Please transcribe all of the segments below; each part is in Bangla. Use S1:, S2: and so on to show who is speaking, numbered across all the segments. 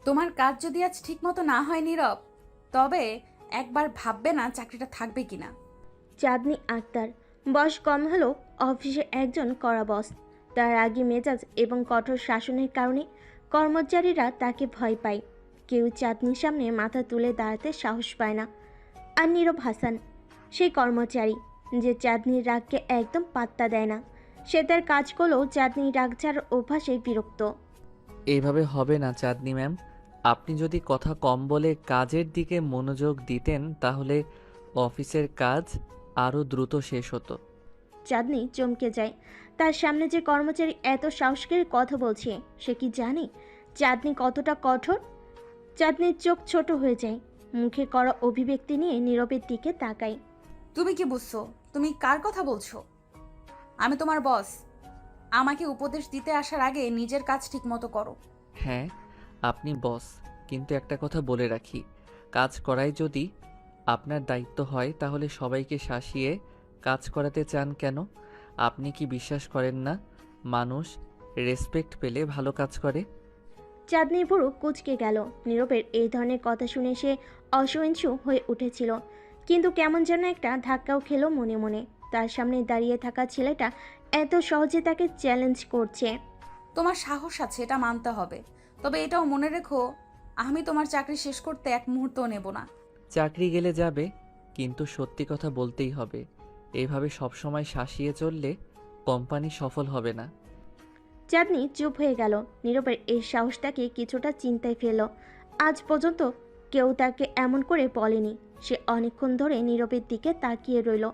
S1: তোমার কাজ যদি আজ ঠিক মতো না হয় নীরব, তবে একবার ভাববে না চাকরিটা থাকবে কিনা।
S2: চাঁদনি আক্তার, বয়স কম হলেও অফিসে একজন কড়া বস। তার রাগী মেজাজ এবং কঠোর শাসনের কারণে কর্মচারীরা তাকে ভয় পায়। কেউ চাঁদনির সামনে মাথা তুলে দাঁড়াতে সাহস পায় না। আর নীরব হাসান, সেই কর্মচারী যে চাঁদনির রাগকে একদম পাত্তা দেয় না। সে তার কাজ করলেও চাঁদনির রাগ ছাড়ার অভ্যাসে বিরক্ত।
S3: এইভাবে হবে না চাঁদনি ম্যাম। আপনি যদি কথা কম বলে কাজের দিকে মনোযোগ দিতেন তাহলে অফিসের কাজ আরও দ্রুত শেষ হতো।
S2: চাঁদনি চমকে যায়। তার সামনে যে কর্মচারী এত সাহস করে কথা বলছে, সে কি জানে চাঁদনি কতটা কঠোর? চাঁদনির চোখ ছোট হয়ে যায়। মুখে করা অভিব্যক্তি নিয়ে নীরবের দিকে তাকায়।
S1: তুমি কি বুঝছো? তুমি কার কথা বলছো? আমি তোমার বস। আমাকে উপদেশ দিতে আসার আগে নিজের কাজ ঠিক মতো করো।
S3: হ্যাঁ, আপনি বস, কিন্তু একটা কথা বলে রাখি, কাজ করাই যদি আপনার দায়িত্ব হয় তাহলে সবাইকে শাসিয়ে কাজ করাতে চান কেন? আপনি কি বিশ্বাস করেন না মানুষ রেসপেক্ট পেলে ভালো কাজ করে?
S2: চাঁদনির ভুরু কুঁচকে গেল। নীরবের এই ধরনের কথা শুনে সে অসহিষ্ণু হয়ে উঠেছিল, কিন্তু কেমন যেন একটা ধাক্কাও খেলো মনে মনে। তার সামনে দাঁড়িয়ে থাকা ছেলেটা এত সহজে তাকে চ্যালেঞ্জ করছে।
S1: তোমার সাহস আছে, এটা মানতে হবে। তবে এটাও মনে রেখো, আমি তোমার চাকরি শেষ করতে এক মুহূর্তও নেব না।
S3: চাকরি গেলে যাবে, কিন্তু সত্যি কথা বলতেই হবে। এইভাবে সবসময় শাসিয়ে চললে কোম্পানি সফল হবে না।
S2: চাঁদনি চুপ হয়ে গেল। নীরবের এই সাহসটাকে কিছুটা চিন্তায় ফেলল। আজ পর্যন্ত কেউ তাকে এমন করে বলেনি। সে অনেকক্ষণ ধরে নীরবের দিকে তাকিয়ে রইল।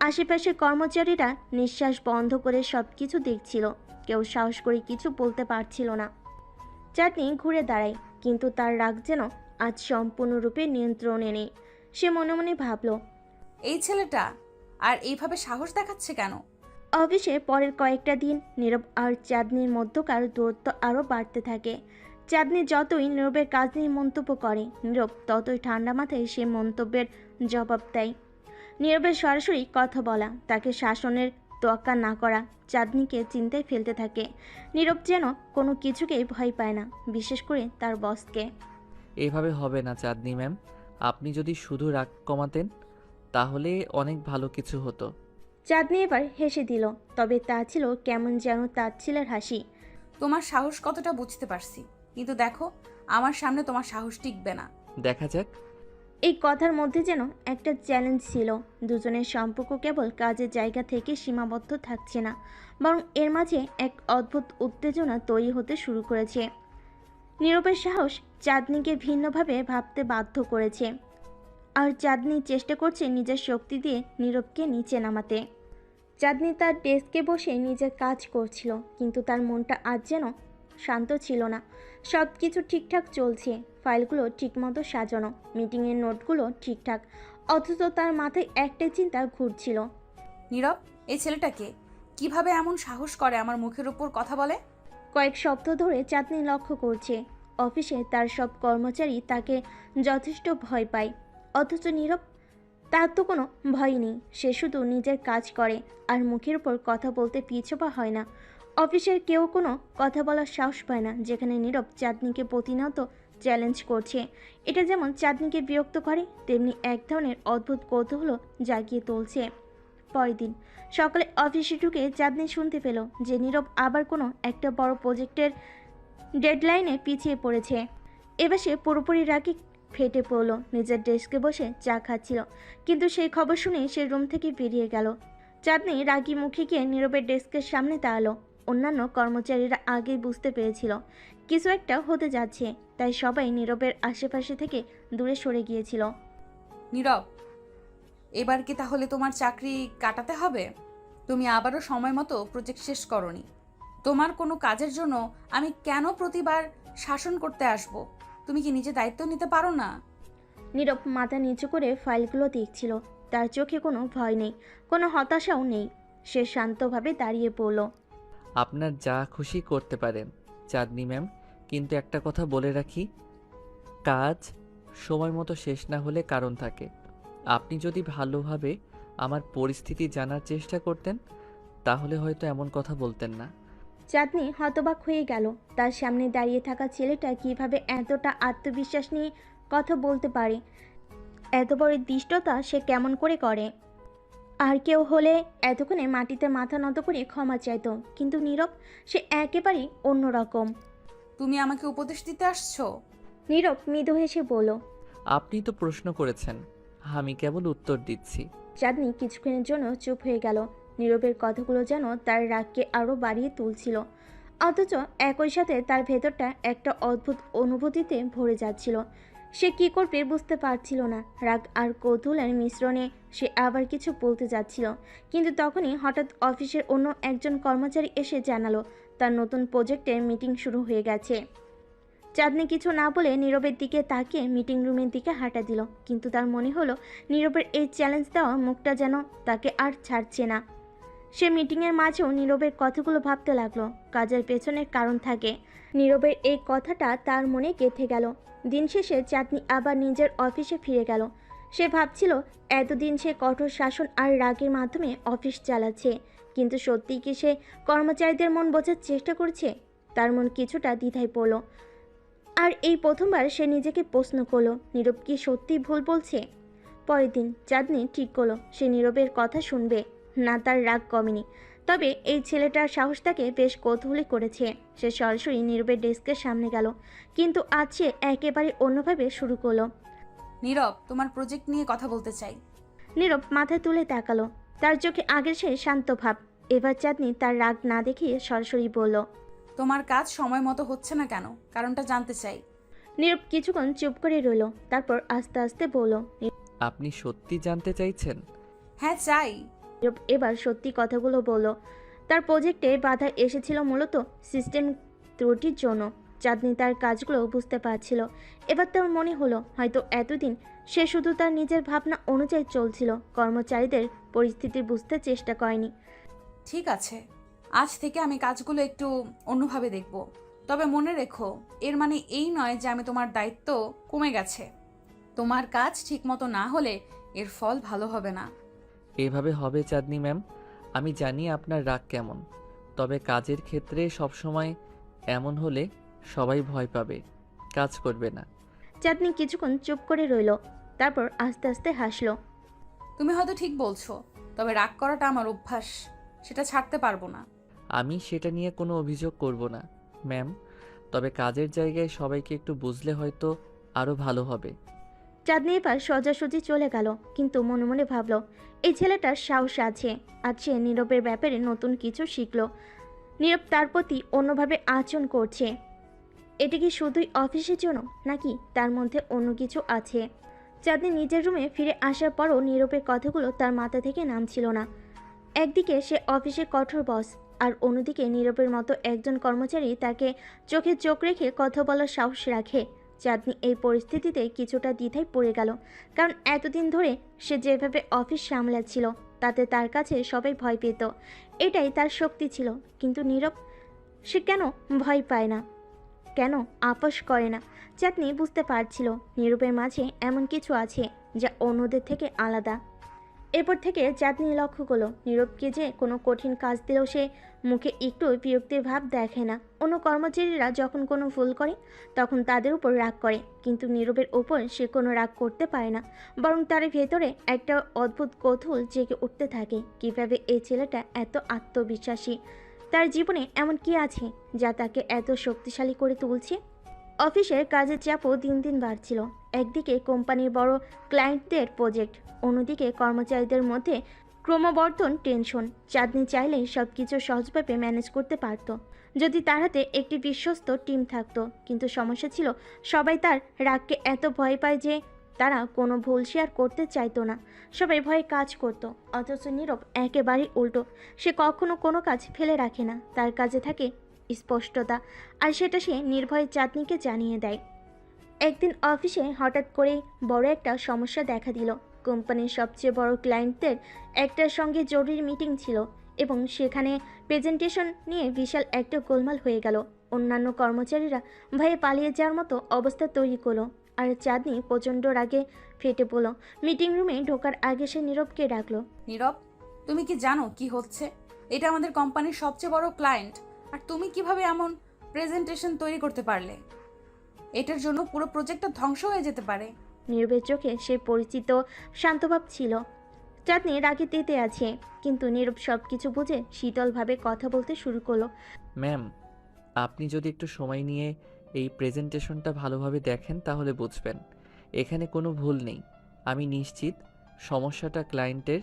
S2: আশেপাশের কর্মচারীরা নিঃশ্বাস বন্ধ করে সব কিছু দেখছিল। কেউ সাহস করে কিছু বলতে পারছিল না। চাঁদনি ঘুরে দাঁড়ায়, কিন্তু তার রাগ যেন আজ সম্পূর্ণরূপে নিয়ন্ত্রণে নেই। সে মনে মনে ভাবল,
S1: এই ছেলেটা আর এইভাবে সাহস দেখাচ্ছে কেন?
S2: অফিসে পরের কয়েকটা দিন নীরব আর চাঁদনির মধ্যকার দূরত্ব আরও বাড়তে থাকে। চাঁদনি যতই নীরবের কাজ নিয়ে মন্তব্য করে, নীরব ততই ঠান্ডা মাথায় সে মন্তব্যের জবাব দেয়। নীরবের সরাসরি কথা বলা, তাকে শাসনের তোয়াক্কা না করা চাঁদনিকে চিন্তায় ফেলতে থাকে। নীরব যেন কোনো কিছুকেই ভয় পায় না, বিশেষ করে তার বসকে।
S3: এইভাবে হবে না চাঁদনি ম্যাম। আপনি যদি শুধু রাগ কমাতেন তাহলে অনেক ভালো কিছু হতো।
S2: চাঁদনি এবার হেসে দিল, তবে তা ছিল কেমন যেন তাচ্ছিলের হাসি।
S1: তোমার সাহস কতটা বুঝতে পারছি, কিন্তু দেখো, আমার সামনে তোমার সাহস টিকবে না।
S3: দেখা যাক।
S2: এই কথার মধ্যে যেন একটা চ্যালেঞ্জ ছিল। দুজনের সম্পর্ক কেবল কাজের জায়গা থেকে সীমাবদ্ধ থাকছে না, বরং এর মাঝে এক অদ্ভুত উত্তেজনা তৈরি হতে শুরু করেছে। নীরবের সাহস চাঁদনিকে ভিন্নভাবে ভাবতে বাধ্য করেছে, আর চাঁদনি চেষ্টা করছে নিজের শক্তি দিয়ে নীরবকে নিচে নামাতে। চাঁদনি তার ডেস্কে বসে নিজের কাজ করছিল, কিন্তু তার মনটা আজ যেন শান্ত ছিল না। সব কিছু ঠিকঠাক চলছে, ফাইলগুলো ঠিকমতো সাজানো, মিটিংয়ের নোটগুলো ঠিকঠাক, অথচ তার মাথায় একটাই চিন্তা ঘুরছিল।
S1: নীরব, এই ছেলেটাকে কিভাবে এমন সাহস করে আমার মুখের উপর কথা বলে?
S2: কয়েক সপ্তাহ ধরে চাঁদনি লক্ষ্য করছে, অফিসে তার সব কর্মচারী তাকে যথেষ্ট ভয় পায়, অথচ নীরব, তার তো কোনো ভয় নেই। সে শুধু নিজের কাজ করে আর মুখের উপর কথা বলতে পিছপা হয় না। অফিসের কেউ কোনো কথা বলার সাহস পায় না, যেখানে নীরব চাঁদনিকে প্রতিনিয়ত চ্যালেঞ্জ করছে। এটা যেমন চাঁদনিকে বিরক্ত করে, তেমনি এক ধরনের অদ্ভুত কৌতূহল জাগিয়ে তুলছে। পরের দিন সকালে অফিসে ঢুকে চাঁদনি শুনতে পেল যে নীরব আবার কোনো একটা বড় প্রজেক্টের ডেডলাইনে পিছিয়ে পড়েছে। এবার সে পুরোপুরি রাগে ফেটে পড়ল। নিজের ডেস্কে বসে চা খাচ্ছিল, কিন্তু সেই খবর শুনে সে রুম থেকে বেরিয়ে গেল। চাঁদনি রাগী মুখে গিয়ে নীরবের ডেস্কের সামনে দাঁড়ালো। অন্যান্য কর্মচারীরা আগেই বুঝতে পেরেছিল কিছু একটা হতে যাচ্ছে, তাই সবাই নীরবের আশেপাশে থেকে দূরে সরে গিয়েছিল।
S1: নীরব, এবার কি তাহলে তোমার চাকরি কাটাতে হবে? তুমি আবারও সময় মতো প্রজেক্ট শেষ করনি। তোমার কোনো কাজের জন্য আমি কেন প্রতিবার শাসন করতে আসব? তুমি কি নিজে দায়িত্ব নিতে পারো না?
S2: নীরব মাথা নিচু করে ফাইলগুলো দেখছিল। তার চোখে কোনো ভয় নেই, কোনো হতাশাও নেই। সে শান্তভাবে দাঁড়িয়ে পড়ল।
S3: আপনার যা খুশি করতে পারেন চাঁদনি ম্যাম, কিন্তু একটা কথা বলে রাখি, কাজ সময় মতো শেষ না হলে কারণ থাকে। আপনি যদি ভালোভাবে আমার পরিস্থিতি জানার চেষ্টা করতেন তাহলে হয়তো এমন কথা বলতেন না।
S2: চাঁদনি হতবাক হয়ে গেল। তার সামনে দাঁড়িয়ে থাকা ছেলেটা কিভাবে এতটা আত্মবিশ্বাস নিয়ে কথা বলতে পারে, এত বড় দৃষ্টতা সে কেমন করে করে। আর কেউ হলে এতক্ষণে মাটিতে মাথা নত করে ক্ষমা চাইতো, কিন্তু নীরব সে একেবারেই অন্যরকম।
S1: তুমি আমাকে উপদেশ দিতে আসছো?
S2: নীরব মৃদু হেসে বলল।
S3: আপনি তো প্রশ্ন করেছেন, আমি কেবল উত্তর দিচ্ছি।
S2: চাঁদনি কিছুক্ষণের জন্য চুপ হয়ে গেল। নীরবের কথাগুলো যেন তার রাগকে আরও বাড়িয়ে তুলছিল, অথচ একই সাথে তার ভেতরটা একটা অদ্ভুত অনুভূতিতে ভরে যাচ্ছিল। সে কি করবে বুঝতে পারছিল না। রাগ আর কৌতূহলের মিশ্রণে সে আবার কিছু বলতে যাচ্ছিল, কিন্তু তখনই হঠাৎ অফিসের অন্য একজন কর্মচারী এসে জানালো তার নতুন প্রজেক্টের মিটিং শুরু হয়ে গেছে। চাঁদনি কিছু না বলে নীরবের দিকে তাকিয়ে মিটিং রুমের দিকে হাঁটা দিল, কিন্তু তার মনে হলো নীরবের এই চ্যালেঞ্জ দেওয়া মুখটা যেন তাকে আর ছাড়ছে না। সে মিটিংয়ের মাঝেও নীরবের কথাগুলো ভাবতে লাগলো। কাজের পেছনের কারণ থাকে। নীরবের এই কথাটা তার মনে গেঁথে গেল। দিন শেষে চাঁদনি আবার নিজের অফিসে ফিরে গেল। সে ভাবছিল এতদিন সে কঠোর শাসন আর রাগের মাধ্যমে অফিস চালাচ্ছে, কিন্তু সত্যিই কি সে কর্মচারীদের মন বোঝার চেষ্টা করছে? তার মন কিছুটা দ্বিধায় পড়ল। আর এই প্রথমবার সে নিজেকে প্রশ্ন করলো, নীরব কি সত্যিই ভুল বলছে? পরের দিন চাঁদনি ঠিক করলো সে নীরবের কথা শুনবে না। তার রাগ কমেনি, তবে এই ছেলেটার সাহস তাকে বেশ কৌতূহলী করেছে। সে সরাসরি নীরবের ডেস্কের সামনে গেল, কিন্তু আজ সে একেবারে অন্যভাবে শুরু করলো।
S1: নীরব, তোমার প্রজেক্ট নিয়ে কথা বলতে চাই।
S2: নীরব মাথা তুলে তাকালো, তার চোখে আগের সে শান্ত ভাব। এবার চাঁদনি তার রাগ না দেখিয়ে সরাসরি বলল,
S1: তোমার কাজ সময় মতো হচ্ছে না কেন? কারণটা জানতে চাই।
S2: নীরব কিছুক্ষণ চুপ করে রইল, তারপর আস্তে আস্তে বলল।
S3: আপনি সত্যি জানতে চাইছেন?
S1: হ্যাঁ, চাই।
S2: নীরব এবার সত্যি কথাগুলো বলল। তার প্রজেক্টে বাধা এসেছিল মূলত সিস্টেম ত্রুটির জন্য। চাঁদনি তার কাজগুলো বুঝতে পারছিল। এবার তার মনে হলো হয়তো এতদিন সে শুধু তার নিজের ভাবনা অনুযায়ী চলছিল, কর্মচারীদের পরিস্থিতি বুঝতে চেষ্টা করেনি।
S1: ঠিক আছে, আজ থেকে আমি কাজগুলো একটু অন্যভাবে দেখব। তবে মনে রেখো, এর মানে এই নয় যে আমি তোমার দায়িত্ব কমে গেছে। তোমার কাজ ঠিকমতো না হলে এর ফল ভালো হবে না।
S3: এভাবে হবে চাঁদনি ম্যাম। আমি জানি আপনার রাগ কেমন, তবে কাজের ক্ষেত্রে সবসময় এমন হলে সবাই ভয় পাবে, কাজ করবে না।
S2: চাঁদনি কিছুক্ষণ চুপ করে রইল, তারপর আস্তে আস্তে হাসলো।
S1: তুমি হয়তো ঠিক বলছো, তবে রাগ করাটা আমার অভ্যাস, সেটা ছাড়তে পারবো না।
S3: আমি সেটা নিয়ে কোনো অভিযোগ করব না ম্যাম, তবে কাজের জায়গায় সবাইকে একটু বুঝলে হয়তো আরও ভালো হবে।
S2: চাঁদনি এবার সোজাসুজি চলে গেল, কিন্তু মনে মনে ভাবল এই ছেলেটার সাহস আছে। আজ সে নীরবের ব্যাপারে নতুন কিছু শিখল। নীরব তার প্রতি অন্যভাবে আচরণ করছে। এটা কি শুধুই অফিসের জন্য, নাকি তার মধ্যে অন্য কিছু আছে? চাঁদনি নিজের রুমে ফিরে আসার পরও নীরবের কথাগুলো তার মাথা থেকে নামছিল না। একদিকে সে অফিসের কঠোর বস, আর অন্যদিকে নীরবের মতো একজন কর্মচারী তাকে চোখে চোখ রেখে কথা বলার সাহস রাখে। চাঁদনি এই পরিস্থিতিতে কিছুটা দ্বিধায় পড়ে গেল, কারণ এতদিন ধরে সে যেভাবে অফিস সামলাচ্ছিল তাতে তার কাছে সবাই ভয় পেত। এটাই তার শক্তি ছিল। কিন্তু নীরব, সে কেন ভয় পায় না, কেন আপোস করে না? চাঁদনি বুঝতে পারছিল নীরবের মাঝে এমন কিছু আছে যা অন্যদের থেকে আলাদা। এরপর থেকে চাঁদনি লক্ষ্য করলো নীরবকে যে কোনো কঠিন কাজ দিলেও সে মুখে একটু বিরক্তির ভাব দেখে না। অন্য কর্মচারীরা যখন কোনো ভুল করে তখন তাদের উপর রাগ করে, কিন্তু নীরবের উপর সে কোনো রাগ করতে পারে না, বরং তার ভেতরে একটা অদ্ভুত কৌতূহল জেগে উঠতে থাকে। কিভাবে এই ছেলেটা এত আত্মবিশ্বাসী? তার জীবনে এমন কি আছে যা তাকে এত শক্তিশালী করে তুলছে? অফিসের কাজের চাপও দিন দিন বাড়ছিল। একদিকে কোম্পানির বড় ক্লায়েন্টদের প্রজেক্ট, অন্যদিকে কর্মচারীদের মধ্যে ক্রমবর্ধমান টেনশন। চাঁদনি চাইলেই সব কিছু সহজভাবে ম্যানেজ করতে পারত যদি তার হাতে একটি বিশ্বস্ত টিম থাকতো, কিন্তু সমস্যা ছিল সবাই তার রাগকে এত ভয় পায় যে তারা কোনো ভুল শেয়ার করতে চাইতো না। সবাই ভয়ে কাজ করত, অথচ নীরব একেবারেই উল্টো। সে কখনো কোনো কাজ ফেলে রাখে না, তার কাজে থাকে স্পষ্টতা, আর সেটা সে নির্ভয়ে চাঁদনিকে জানিয়ে দেয়। একদিন অফিসে হঠাৎ করেই বড় একটা সমস্যা দেখা দিল। কোম্পানির সবচেয়ে বড় ক্লায়েন্টদের একটার সঙ্গে জরুরি মিটিং ছিল, এবং সেখানে প্রেজেন্টেশন নিয়ে বিশাল একটা গোলমাল হয়ে গেল। অন্যান্য কর্মচারীরা ভয়ে পালিয়ে যাওয়ার মতো অবস্থা তৈরি করলো, আর চাঁদনি প্রচণ্ড রাগে ফেটে পড়ল। মিটিং রুমে ঢোকার আগে সে নীরবকে ডাকলো।
S1: নীরব, তুমি কি জানো কি হচ্ছে? এটা আমাদের কোম্পানির সবচেয়ে বড় ক্লায়েন্ট, আর তুমি কিভাবে এমন প্রেজেন্টেশন তৈরি করতে পারলে? এটার জন্য পুরো প্রজেক্টটা ধ্বংস হয়ে যেতে পারে।
S2: নীরবের চোখে সে পরিচিত শান্তভাব ছিল। চাঁদনি রাগে তেতে আছে, কিন্তু নীরব সব কিছু বুঝে শীতলভাবে কথা বলতে শুরু করলো।
S3: ম্যাম, আপনি যদি একটু সময় নিয়ে এই প্রেজেন্টেশনটা ভালোভাবে দেখেন তাহলে বুঝবেন এখানে কোনো ভুল নেই। আমি নিশ্চিত সমস্যাটা ক্লায়েন্টের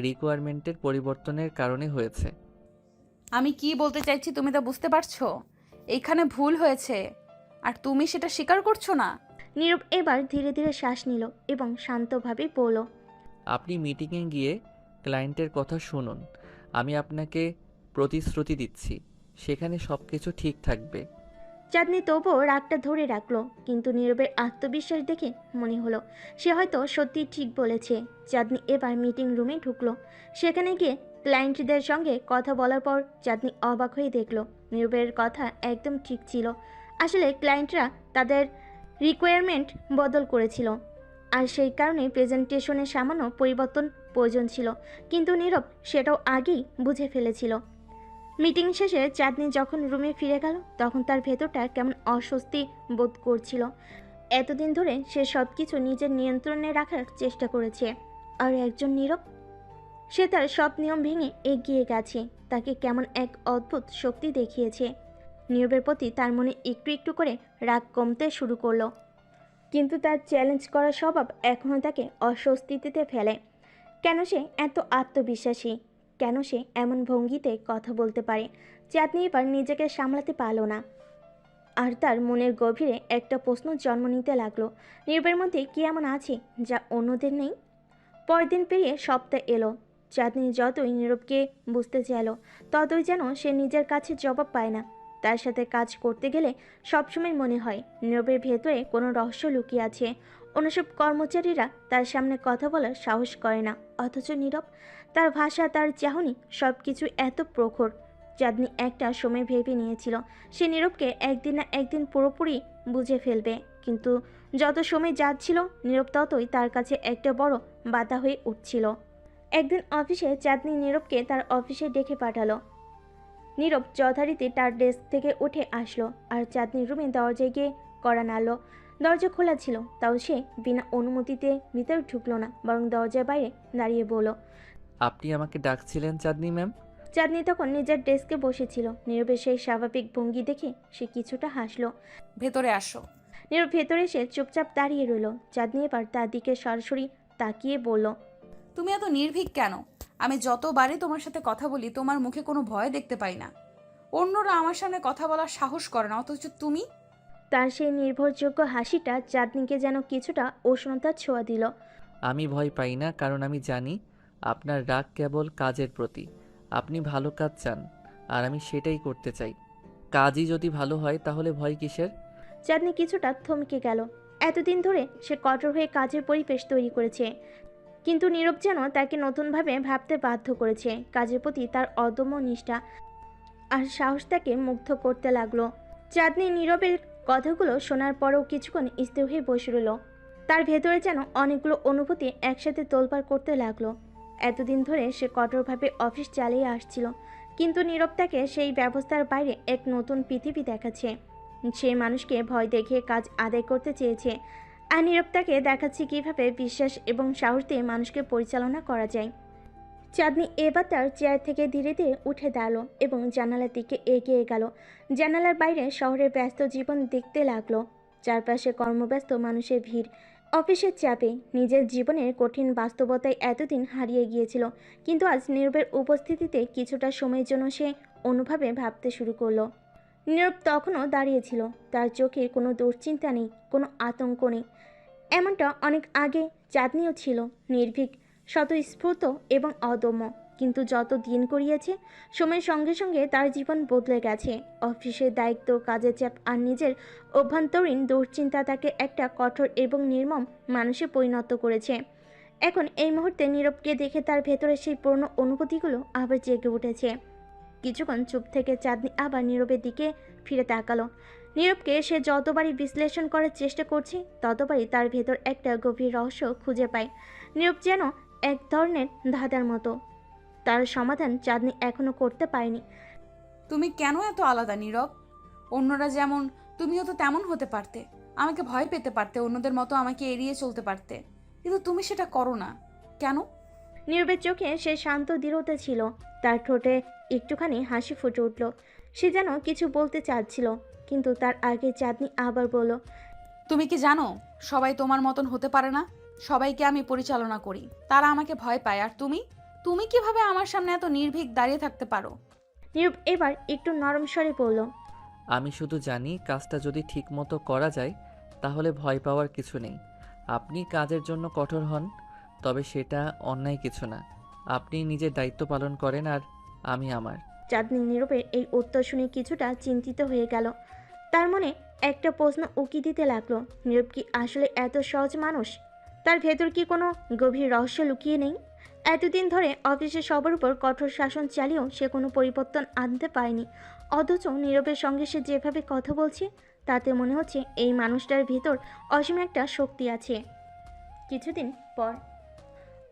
S3: রিকোয়ারমেন্টের পরিবর্তনের কারণে হয়েছে।
S1: আমি কি বলতে চাইছি তুমি তা বুঝতে পারছো? এইখানে ভুল হয়েছে আর তুমি সেটা স্বীকার করছো না।
S2: নীরব এবার ধীরে ধীরে শ্বাস নিল এবং শান্তভাবে বলল,
S3: আপনি মিটিংয়ে গিয়ে ক্লায়েন্টের কথা শুনুন। আমি আপনাকে প্রতিশ্রুতি দিচ্ছি সেখানে সব কিছু ঠিক থাকবে।
S2: চাঁদনি তবুও রাগটা ধরে রাখলো, কিন্তু নীরবের আত্মবিশ্বাস দেখে মনে হলো সে হয়তো সত্যি ঠিক বলেছে। চাঁদনি এবার মিটিং রুমে ঢুকলো। সেখানে গিয়ে ক্লায়েন্টদের সঙ্গে কথা বলার পর চাঁদনি অবাক হয়ে দেখলো নীরবের কথা একদম ঠিক ছিল। আসলে ক্লায়েন্টরা তাদের রিকোয়ারমেন্ট বদল করেছিল, আর সেই কারণে প্রেজেন্টেশনের সামান্য পরিবর্তন প্রয়োজন ছিল, কিন্তু নীরব সেটাও আগেই বুঝে ফেলেছিল। মিটিং শেষে চাঁদনি যখন রুমে ফিরে গেল তখন তার ভেতরটা কেমন অস্বস্তি বোধ করছিল। এতদিন ধরে সে সব কিছু নিজের নিয়ন্ত্রণে রাখার চেষ্টা করেছে, আর একজন নীরব, সে তার সব নিয়ম ভেঙে এগিয়ে গেছে, তাকে কেমন এক অদ্ভুত শক্তি দেখিয়েছে। নীরবের প্রতি তার মনে একটু একটু করে রাগ কমতে শুরু করলো, কিন্তু তার চ্যালেঞ্জ করার স্বভাব এখনও তাকে অস্বস্তিতে ফেলে। কেন সে এত আত্মবিশ্বাসী? কেন সে এমন ভঙ্গিতে কথা বলতে পারে? চাঁদনি এবার নিজেকে সামলাতে পারল না, আর তার মনের গভীরে একটা প্রশ্ন জন্ম নিতে লাগলো, নীরবের মধ্যে কি এমন আছে যা অন্যদের নেই? পরের দিন পেরিয়ে সপ্তাহ এলো। চাঁদনি যতই নীরবকে বুঝতে চাইল ততই যেন সে নিজের কাছে জবাব পায় না। তার সাথে কাজ করতে গেলে সবসময় মনে হয় নীরবের ভেতরে কোনো রহস্য লুকিয়ে আছে। অন্যসব কর্মচারীরা তার সামনে কথা বলার সাহস করে না, অথচ নীরব, তার ভাষা, তার চাহনি, সব কিছু এত প্রখর। চাঁদনি একটা সময় ভেবে নিয়েছিল সে নীরবকে একদিন না একদিন পুরোপুরি বুঝে ফেলবে, কিন্তু যত সময় যাচ্ছিল নীরব ততই তার কাছে একটা বড় বাধা হয়ে উঠছিল। একদিন অফিসে চাঁদনি নীরবকে তার অফিসে ডেকে পাঠালো। নীরব যথারীতি তার ডেস্ক থেকে উঠে আসলো আর চাঁদনির রুমে দরজায় গিয়ে কড়া নাড়ল। দরজা খোলা ছিল, তাও সে বিনা অনুমতিতে ভিতরে ঢুকলো না, বরং দরজার বাইরে দাঁড়িয়ে বলল।
S3: আপনি আমাকে ডাকছিলেন চাঁদনি ম্যাম?
S2: চাঁদনি তখন নিজের ডেস্কে বসেছিল। নীরবের সেই স্বাভাবিক ভঙ্গি দেখে সে কিছুটা হাসলো।
S1: ভেতরে আসো।
S2: নীরব ভেতরে এসে চুপচাপ দাঁড়িয়ে রইল। চাঁদনি এবার তার দিকে সরাসরি তাকিয়ে বলল,
S1: তুমি এত নির্ভীক কেন? আমি যতবারই তোমার সাথে কথা বলি তোমার মুখে কোনো ভয় দেখতে পাই না। অন্যরা আমার সামনে কথা বলার সাহস করে না, অথচ তুমি।
S2: তার সেই নির্ভরযোগ্য হাসিটা চাঁদনিকে যেন কিছুটা উষ্ণতার ছোঁয়া দিল।
S3: আমি ভয় পাই না, কারণ আমি জানি আপনার রাগ কেবল কাজের প্রতি। আপনি ভালো কাজ চান আর আমি সেটাই করতে চাই। কাজই যদি ভালো হয় তাহলে ভয় কিসের?
S2: চাঁদনি কিছুটা থমকে গেল। এতদিন ধরে সে কঠোর হয়ে কাজের পরিবেশ তৈরি করেছে, কিন্তু নীরব যেন তাকে নতুনভাবে ভাবতে বাধ্য করেছে। কাজের প্রতি তার অদম্য নিষ্ঠা আর সাহস তাকে মুগ্ধ করতে লাগলো। চাঁদনি নীরবের কথাগুলো শোনার পরেও কিছুক্ষণ স্থির হয়ে বসে রইল। তার ভেতরে যেন অনেকগুলো অনুভূতি একসাথে তোলপাড় করতে লাগলো। এতদিন ধরে সে কঠোরভাবে অফিস চালিয়ে আসছিল, কিন্তু নীরব তাকে সেই ব্যবস্থার বাইরে এক নতুন পৃথিবী দেখাচ্ছে। সে মানুষকে ভয় দেখিয়ে কাজ আদায় করতে চেয়েছে, আর নীরব তাকে দেখাচ্ছে কীভাবে বিশ্বাস এবং সাহস দিয়ে মানুষকে পরিচালনা করা যায়। চাঁদনি এবার তার চেয়ার থেকে ধীরে ধীরে উঠে দাঁড়ালো এবং জানালার দিকে এগিয়ে গেল। জানালার বাইরে শহরের ব্যস্ত জীবন দেখতে লাগলো। চারপাশে কর্মব্যস্ত মানুষের ভিড়, অফিসের চাপে নিজের জীবনের কঠিন বাস্তবতায় এতদিন হারিয়ে গিয়েছিল, কিন্তু আজ নীরবের উপস্থিতিতে কিছুটা সময়ের জন্য সে অনুভবে ভাবতে শুরু করলো। নীরব তখনও দাঁড়িয়েছিল, তার চোখে কোনো দুশ্চিন্তা নেই, কোনো আতঙ্ক নেই। এমনটা অনেক আগে চাঁদনিও ছিল, নির্ভীক, স্বতঃস্ফূর্ত এবং অদম্য। কিন্তু যত দিন গড়িয়েছে সময়ের সঙ্গে সঙ্গে তার জীবন বদলে গেছে। অফিসের দায়িত্ব, কাজের চাপ আর নিজের অভ্যন্তরীণ দুশ্চিন্তা তাকে একটা কঠোর এবং নির্মম মানুষে পরিণত করেছে। এখন এই মুহূর্তে নীরবকে দেখে তার ভেতরে সেই পুরনো অনুভূতিগুলো আবার জেগে উঠেছে। কিছুক্ষণ চুপ থেকে চাঁদনি আবার নীরবের দিকে ফিরে তাকালো। নীরবকে সে যতবারই বিশ্লেষণ করার চেষ্টা করছে ততবারই তার ভেতর একটা গভীর রহস্য খুঁজে পায়। নীরব যেন এক ধরনের ধাঁধার মতো, তার সমাধান চাঁদনি এখনো করতে পারেনি।
S1: তুমি কেন এত আলাদা নীরব? অন্যরা যেমন, তুমিও তো তেমন হতে পারতে। আমাকে ভয় পেতে পারতে, অন্যদের মতো আমাকে এড়িয়ে চলতে পারতে, কিন্তু তুমি সেটা করো না কেন?
S2: নীরবের চোখে সে শান্ত দৃঢ়তা ছিল। তার ঠোঁটে একটুখানি হাসি ফুটে উঠল। সে যেন কিছু বলতে চাচ্ছিল, কিন্তু তার আগে চাঁদনি আবার বলল,
S1: তুমি কি জানো সবাই তোমার মতন হতে পারে না? সবাইকে আমি পরিচালনা করি, তারা আমাকে ভয় পায়। আর তুমি তুমি কিভাবে আমার সামনে এত নির্ভীক দাঁড়িয়ে থাকতে পারো?
S2: নীরব এবার একটু নরম স্বরে বলল,
S3: আমি শুধু জানি কাজটা যদি ঠিকমতো করা যায় তাহলে ভয় পাওয়ার কিছু নেই। আপনি কাজের জন্য কঠোর হন, তবে সেটা অন্যায় কিছু না। আপনি নিজের দায়িত্ব পালন করেন আর আমি আমার।
S2: চাঁদনি নীরবের এই উত্তর শুনে কিছুটা চিন্তিত হয়ে গেল। তার মনে একটা প্রশ্ন উকি দিতে লাগলো, নীরব কি আসলে এত সহজ মানুষ? তার ভেতর কি কোনো গভীর রহস্য লুকিয়ে নেই? এতদিন ধরে অফিসে সবার উপর কঠোর শাসন চালিয়েও সে কোনো পরিবর্তন আনতে পারেনি, অথচ নীরবের সঙ্গে সে যেভাবে কথা বলছে তাতে মনে হচ্ছে এই মানুষটার ভিতর অসীম একটা শক্তি আছে। কিছুদিন পর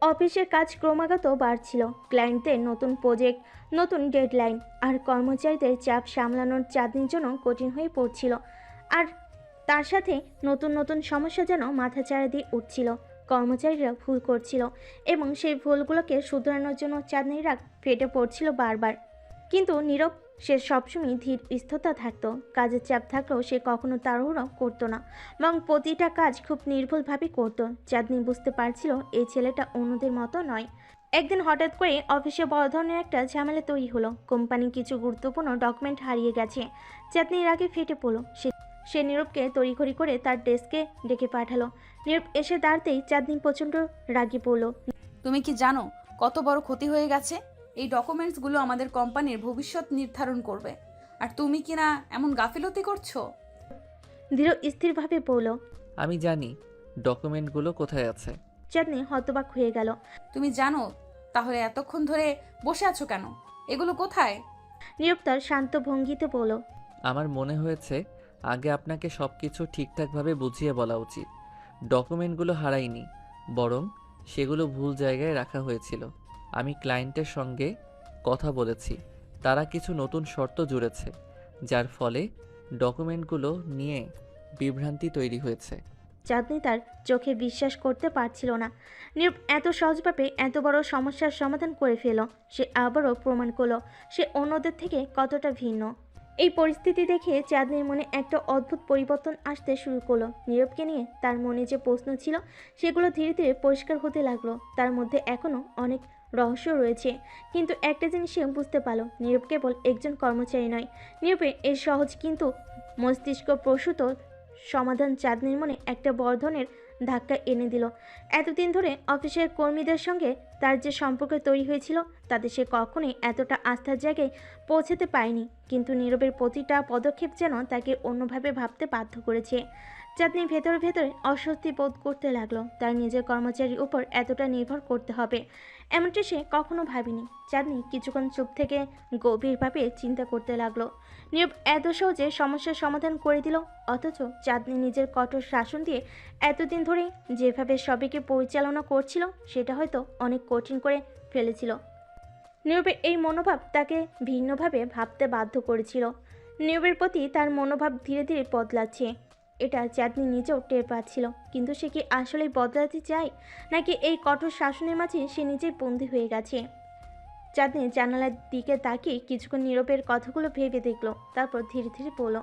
S2: অফিসের কাজ ক্রমাগত বাড়ছিল। ক্লায়েন্টদের নতুন প্রজেক্ট, নতুন ডেডলাইন আর কর্মচারীদের চাপ সামলানোর চাঁদনির জন্য কঠিন হয়ে পড়ছিল। আর তার সাথে নতুন নতুন সমস্যা যেন মাথাচাড়া দিয়ে উঠছিল। কর্মচারীরা ভুল করছিল এবং সেই ভুলগুলোকে শুধরানোর জন্য চাঁদনির রাগ ফেটে পড়ছিল বারবার। কিন্তু নীরব, সে সবসময় ধীর স্থিরতা থাকতো। কাজের চাপ থাকলেও সে কখনো তাড়াহুড়ো করতো না, এবং প্রতিটা কাজ খুব নির্ভুলভাবে করত। চাঁদনি বুঝতে পারছিল এই ছেলেটা অন্যদের মতো নয়। একদিন হঠাৎ করে অফিসে বড় ধরনের একটা ঝামেলা তৈরি হলো। কোম্পানির কিছু গুরুত্বপূর্ণ ডকুমেন্ট হারিয়ে গেছে। চাঁদনির আগে ফেটে পড়লো। সে নীরবকে তড়িঘড়ি করে তার ডেস্কে ডেকে পাঠালো। নীরব এসে দাঁড়াতেই চাঁদনি প্রচণ্ড রাগে পড়লো।
S1: তুমি কি জানো কত বড় ক্ষতি হয়ে গেছে? এই ডকুমেন্টসগুলো আমাদের কোম্পানির ভবিষ্যৎ নির্ধারণ করবে, আর তুমি কি না এমন গাফিলতি করছো?
S2: দৃঢ় স্থিরভাবে পড়ল।
S3: আমি জানি ডকুমেন্টগুলো কোথায় আছে।
S2: চাঁদনি হতবাক হয়ে গেল।
S1: তুমি জানো, তাহলে এতক্ষণ ধরে বসে আছো কেন? এগুলো কোথায়?
S2: নীরব তার শান্ত ভঙ্গিতে বলল,
S3: আমার মনে হয়েছে আগে আপনাকে সব কিছু ঠিকঠাকভাবে বুঝিয়ে বলা উচিত। ডকুমেন্টগুলো হারায়নি, বরং সেগুলো ভুল জায়গায় রাখা হয়েছিল। আমি ক্লায়েন্টের সঙ্গে কথা বলেছি, তারা কিছু নতুন শর্ত জুড়েছে, যার ফলে ডকুমেন্টগুলো নিয়ে বিভ্রান্তি তৈরি হয়েছে।
S2: চাঁদনি তার চোখে বিশ্বাস করতে পারছিল না। নীরব এত সহজভাবে এত বড় সমস্যার সমাধান করে ফেল। সে আবারও প্রমাণ করলো সে অন্যদের থেকে কতটা ভিন্ন। এই পরিস্থিতি দেখে চাঁদনির মনে একটা অদ্ভুত পরিবর্তন আসতে শুরু করলো। নীরবকে নিয়ে তার মনে যে প্রশ্ন ছিল সেগুলো ধীরে ধীরে পরিষ্কার হতে লাগলো। তার মধ্যে এখনও অনেক রহস্য রয়েছে, কিন্তু একটা জিনিস সে বুঝতে পারলো, নীরব কেবল একজন কর্মচারী নয়। নীরবের এই সহজ কিন্তু মস্তিষ্ক প্রসূত সমাধান চাঁদনির মনে একটা বড় ধরনের ধাক্কা এনে দিল। এতদিন ধরে অফিসের কর্মীদের সঙ্গে তার যে সম্পর্ক তৈরি হয়েছিল তাতে সে কখনোই এতটা আস্থার জায়গায় পৌঁছাতে পারেনি, কিন্তু নীরবের প্রতিটা পদক্ষেপ যেন তাকে অন্যভাবে ভাবতে বাধ্য করেছে। চাঁদনি ভেতরে ভেতরে অস্বস্তি বোধ করতে লাগলো। তার নিজের কর্মচারীর উপর এতটা নির্ভর করতে হবে এমনটা সে কখনো ভাবেনি। চাঁদনি কিছুক্ষণ চুপ থেকে গভীরভাবে চিন্তা করতে লাগলো। নীরব এত সহজে সমস্যার সমাধান করে দিল, অথচ চাঁদনি নিজের কঠোর শাসন দিয়ে এতদিন ধরে যেভাবে সবাইকে পরিচালনা করছিল সেটা হয়তো অনেক কঠিন করে ফেলেছিল। নীরবের এই মনোভাব তাকে ভিন্নভাবে ভাবতে বাধ্য করেছিল। নীরবের প্রতি তার মনোভাব ধীরে ধীরে বদলাচ্ছে, এটা চাঁদনি নিজেও টের পাচ্ছিল। কিন্তু সে কি আসলেই বদলাতে চায়, নাকি এই কঠোর শাসনের মাঝে সে নিজেই বন্দী হয়ে গেছে? চাঁদনি জানালার দিকে তাকিয়ে কিছুক্ষণ নীরবের কথাগুলো ভেবে দেখলো, তারপর ধীরে ধীরে বলল,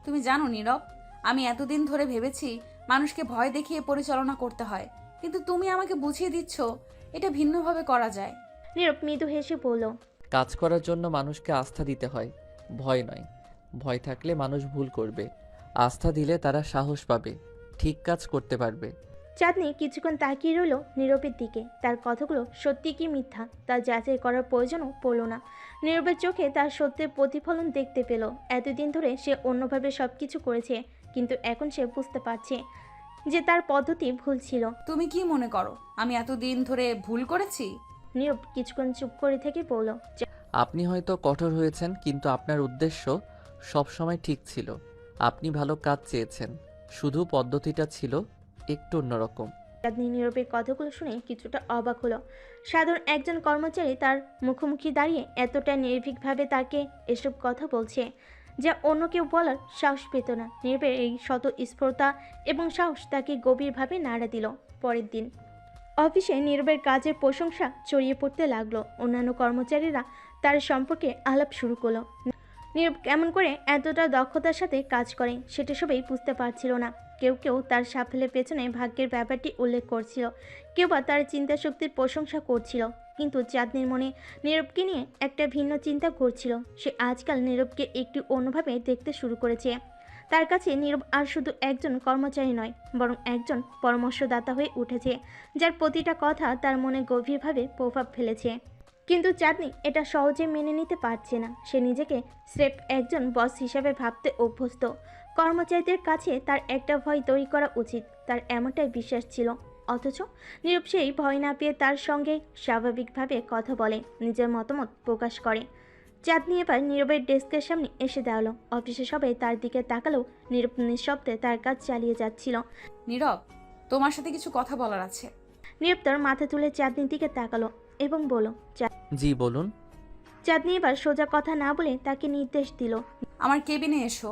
S1: তুমি জানো নীরব, আমি এতদিন ধরে ভেবেছি মানুষকে ভয় দেখিয়ে পরিচালনা করতে হয়, কিন্তু তুমি আমাকে বুঝিয়ে দিচ্ছ এটা ভিন্নভাবে করা যায়।
S2: নীরব মৃদু হেসে বলল,
S3: কাজ করার জন্য মানুষকে আস্থা দিতে হয়, ভয় নয়। ভয় থাকলে মানুষ ভুল করবে, আস্থা দিলে তারা সাহস পাবে, ঠিক কাজ করতে পারবে।
S2: চাঁদনি কিছুক্ষণ তাকিয়ে রইল নীরবের দিকে। তার কথাগুলো সত্যি কি মিথ্যা তা যাচাই করার প্রয়োজনও পড়ল না। নীরবের চোখে তার সত্যের প্রতিফলন দেখতে পেল। এতদিন ধরে সে অন্যভাবে সব কিছু করেছে, কিন্তু এখন সে বুঝতে পারছে যে তার পদ্ধতি ভুল ছিল।
S1: তুমি কি মনে করো আমি এতদিন ধরে ভুল করেছি?
S2: নীরব কিছুক্ষণ চুপ করে থেকে বলল,
S3: আপনি হয়তো কঠোর হয়েছেন, কিন্তু আপনার উদ্দেশ্য সবসময় ঠিক ছিল। আপনি ভালো কাজ চেয়েছেন, শুধু পদ্ধতিটা ছিল একটু অন্যরকম।
S2: চাঁদনি নীরবের কথাগুলো শুনে কিছুটা অবাক হলো। সাধারণ একজন কর্মচারী তার মুখোমুখি দাঁড়িয়ে এতটা নির্ভীকভাবে তাকে এসব কথা বলছে, যা অন্য কেউ বলার সাহস পেত না। নীরবের এই স্বতঃস্ফূর্তা এবং সাহস তাকে গভীরভাবে নাড়া দিল। পরের দিন অফিসে নীরবের কাজের প্রশংসা ছড়িয়ে পড়তে লাগলো। অন্যান্য কর্মচারীরা তার সম্পর্কে আলাপ শুরু করলো। নীরব কেমন করে এতটা দক্ষতার সাথে কাজ করে সেটা সবাই বুঝতে পারছিল না। কেউ কেউ তার সাফল্যের পেছনে ভাগ্যের ব্যাপারটি উল্লেখ করছিল, কেউ বা তার চিন্তা শক্তির প্রশংসা করছিল। কিন্তু চাঁদনির মনে নীরবকে নিয়ে একটা ভিন্ন চিন্তা ঘুরছিল। সে আজকাল নীরবকে একটু অন্যভাবে দেখতে শুরু করেছে। তার কাছে নীরব আর শুধু একজন কর্মচারী নয়, বরং একজন পরামর্শদাতা হয়ে উঠেছে, যার প্রতিটা কথা তার মনে গভীরভাবে প্রভাব ফেলেছে। কিন্তু চাঁদনি এটা সহজে মেনে নিতে পারছে না। সে নিজেকে স্রেফ একজন বস হিসাবে ভাবতে অভ্যস্ত। কর্মচারীদের কাছে তার একটা ভয় তৈরি করা উচিত, তার এমনটাই বিশ্বাস ছিল। অথচ নীরব সেই ভয় না পেয়ে তার সঙ্গে স্বাভাবিকভাবে কথা বলে, নিজের মতামত প্রকাশ করে। চাঁদনি এবার নীরবের ডেস্কের সামনে এসে দাঁড়ালো। অফিসে সবাই তার দিকে তাকালেও নীরব নিঃশব্দে তার কাজ চালিয়ে যাচ্ছিল।
S1: নীরব, তোমার সাথে কিছু কথা বলার আছে।
S2: নীরব তার মাথা তুলে চাঁদনির দিকে তাকালো এবং বলল।
S3: জি বলুন।
S2: চাঁদনি এবার সোজা কথা না বলে তাকে নির্দেশ দিল।
S1: আমার কেবিনে এসো।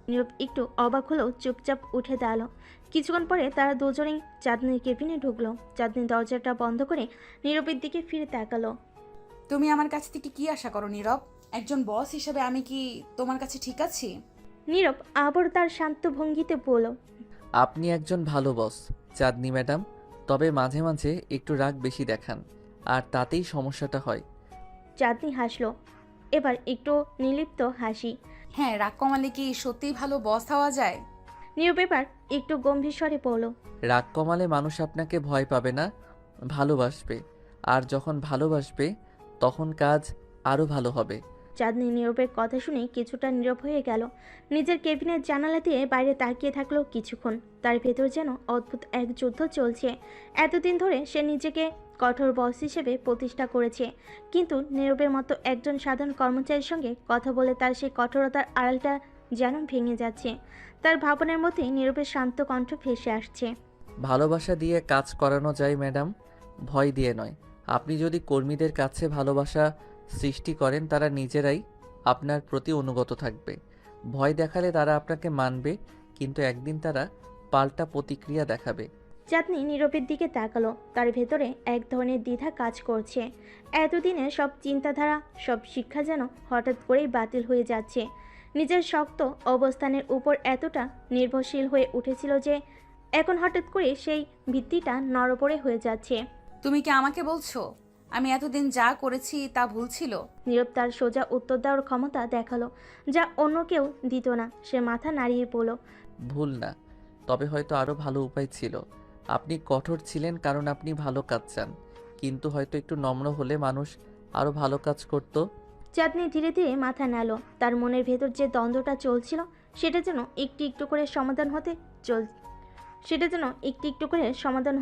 S2: নীরব একটু অবাক হলেও চুপচাপ উঠে দাঁড়ালো। কিছুক্ষণ পরে তারা দুজনেই চাঁদনির কেবিনে ঢুকলো। চাঁদনি দরজাটা বন্ধ করে নীরবের দিকে ফিরে তাকালো।
S1: তুমি আমার কাছ থেকে কি আশা করো নীরব? একজন বস হিসেবে আমি কি তোমার কাছে ঠিক আছি?
S2: নীরব আবার তার শান্ত ভঙ্গিতে বলল।
S3: আপনি একজন ভালো বস চাঁদনি ম্যাডাম, তবে মাঝে মাঝে একটু রাগ বেশি দেখান, আর তাতেই সমস্যাটা হয়।
S2: চাঁদনি হাসলো, এবার একটু নির্লিপ্ত হাসি।
S1: হ্যাঁ, রাগ কমালে কি সত্যিই ভালো বস হওয়া যায়?
S2: নীরব এবার একটু গম্ভীর স্বরে বলল।
S3: রাগ কমালে মানুষ আপনাকে ভয় পাবে না, ভালোবাসবে। আর যখন ভালোবাসবে তখন কাজ আরও ভালো হবে।
S2: চাঁদনি নীরবের কথা শুনে কিছুটা নীরব হয়ে গেল। নিজের কেবিনের জানালা দিয়ে বাইরে তাকিয়ে থাকলো কিছুক্ষণ। তার ভেতর যেন অদ্ভুত এক যুদ্ধ চলছে। এতদিন ধরে সে নিজেকে কঠোর বস হিসেবে প্রতিষ্ঠা করেছে, কিন্তু নীরবের মতো একজন সাধারণ কর্মচারীর সঙ্গে কথা বলে তার সেই কঠোরতার আড়ালটা যেন ভেঙে যাচ্ছে। তার ভাবনার মধ্যে নীরবের শান্ত কণ্ঠ ভেসে আসছে।
S3: ভালোবাসা দিয়ে কাজ করানো যায় ম্যাডাম, ভয় দিয়ে নয়। আপনি যদি কর্মীদের কাছে ভালোবাসা সৃষ্টি করেন, তারা নিজেরাই আপনার প্রতি অনুগত থাকবে। ভয় দেখালে তারা আপনাকে মানবে, কিন্তু একদিন তারা পাল্টা প্রতিক্রিয়া দেখাবে।
S2: চাঁদনি নীরবের দিকে তাকালো। তার ভেতরে এক ধরনের দ্বিধা কাজ করছে। এতদিনে সব চিন্তাধারা, সব শিক্ষা যেন হঠাৎ করেই বাতিল হয়ে যাচ্ছে। নিজের শক্ত অবস্থানের উপর এতটা নির্ভরশীল হয়ে উঠেছিল যে এখন হঠাৎ করে সেই ভিত্তিটা নড়বড়ে হয়ে যাচ্ছে।
S1: তুমি কি আমাকে বলছো আমি এতদিন যা করেছি তা ভুল ছিল?
S2: নীরব তার সোজা উত্তর দেওয়ার ক্ষমতা দেখালো, যা অন্য কেউ দিত না। সে মাথা নাড়িয়ে বলল।
S3: ভুল না, তবে হয়তো আরও ভালো উপায় ছিল। আপনি কঠোর ছিলেন কারণ আপনি ভালো কাজ চান, কিন্তু হয়তো একটু নম্র হলে মানুষ আরও ভালো কাজ করত।
S2: চাঁদনি ধীরে ধীরে মাথা নাড়ল। তার মনের ভেতর যে দ্বন্দ্বটা চলছিল সেটা যেন একটু একটু করে সমাধান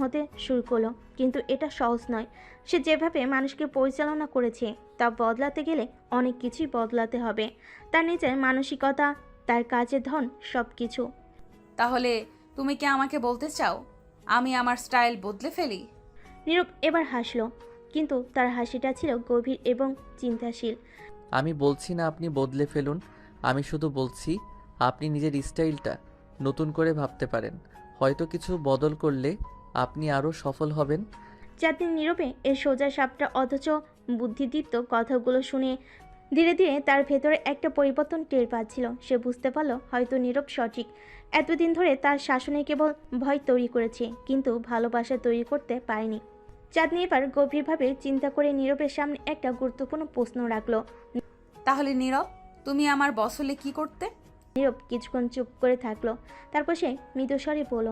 S2: হতে শুরু করলো। কিন্তু এটা সহজ নয়। সে যেভাবে মানুষকে পরিচালনা করেছে তা বদলাতে গেলে অনেক কিছুই বদলাতে হবে। তার নিজের মানসিকতা, তার কাজের ধন, সব কিছু।
S1: তাহলে তুমি কি আমাকে বলতে চাও আমি আমার স্টাইল বদলে ফেলি?
S2: নীরব এবার হাসলো, কিন্তু তার হাসিটা ছিল গভীর এবং চিন্তাশীল।
S3: আমি বলছি না আপনি বদলে ফেলুন, আমি শুধু বলছি আপনি নিজের স্টাইলটা নতুন করে ভাবতে পারেন। হয়তো কিছু বদল করলে আপনি আরও সফল হবেন।
S2: চাঁদনি নীরবে এর সোজা সাপটা অথচ বুদ্ধিদীপ্ত কথাগুলো শুনে ধীরে ধীরে তার ভেতরে একটা পরিবর্তন টের পাচ্ছিল। সে বুঝতে পারল হয়তো নীরব সঠিক। এতদিন ধরে তার শাসনে কেবল ভয় তৈরি করেছে, কিন্তু ভালোবাসা তৈরি করতে পারেনি। চাঁদনি এবার গভীরভাবে চিন্তা করে নীরবের সামনে একটা গুরুত্বপূর্ণ প্রশ্ন রাখলো।
S1: তাহলে নীরব, তুমি আমার বস হলে কি করতে?
S2: নীরব কিছুক্ষণ চুপ করে থাকলো। তারপর সে মৃদুস্বরে বলল।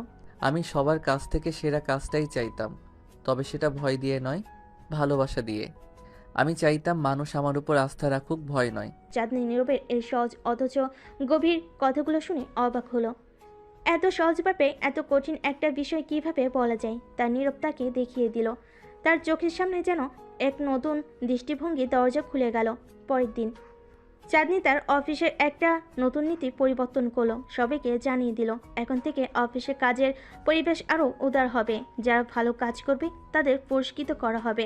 S3: আমি সবার কাছ থেকে সেরা কাজটাই চাইতাম, তবে সেটা ভয় দিয়ে নয়, ভালোবাসা দিয়ে। আমি চাইতাম মানুষ আমার উপর আস্থা রাখুক, ভয় নয়।
S2: চাঁদনি নীরবের এই সহজ অথচ গভীর কথাগুলো শুনে অবাক হলো। এত সহজভাবে এত কঠিন একটা বিষয় কিভাবে বলা যায়, তার নীরব তাকে দেখিয়ে দিল। তার চোখের সামনে যেন এক নতুন দৃষ্টিভঙ্গি দরজা খুলে গেল। পরের দিন চাঁদনি তার অফিসের একটা নতুন নীতি পরিবর্তন করলো, সবাইকে জানিয়ে দিল এখন থেকে অফিসে কাজের পরিবেশ আরও উদার হবে। যারা ভালো কাজ করবে তাদের পুরস্কৃত করা হবে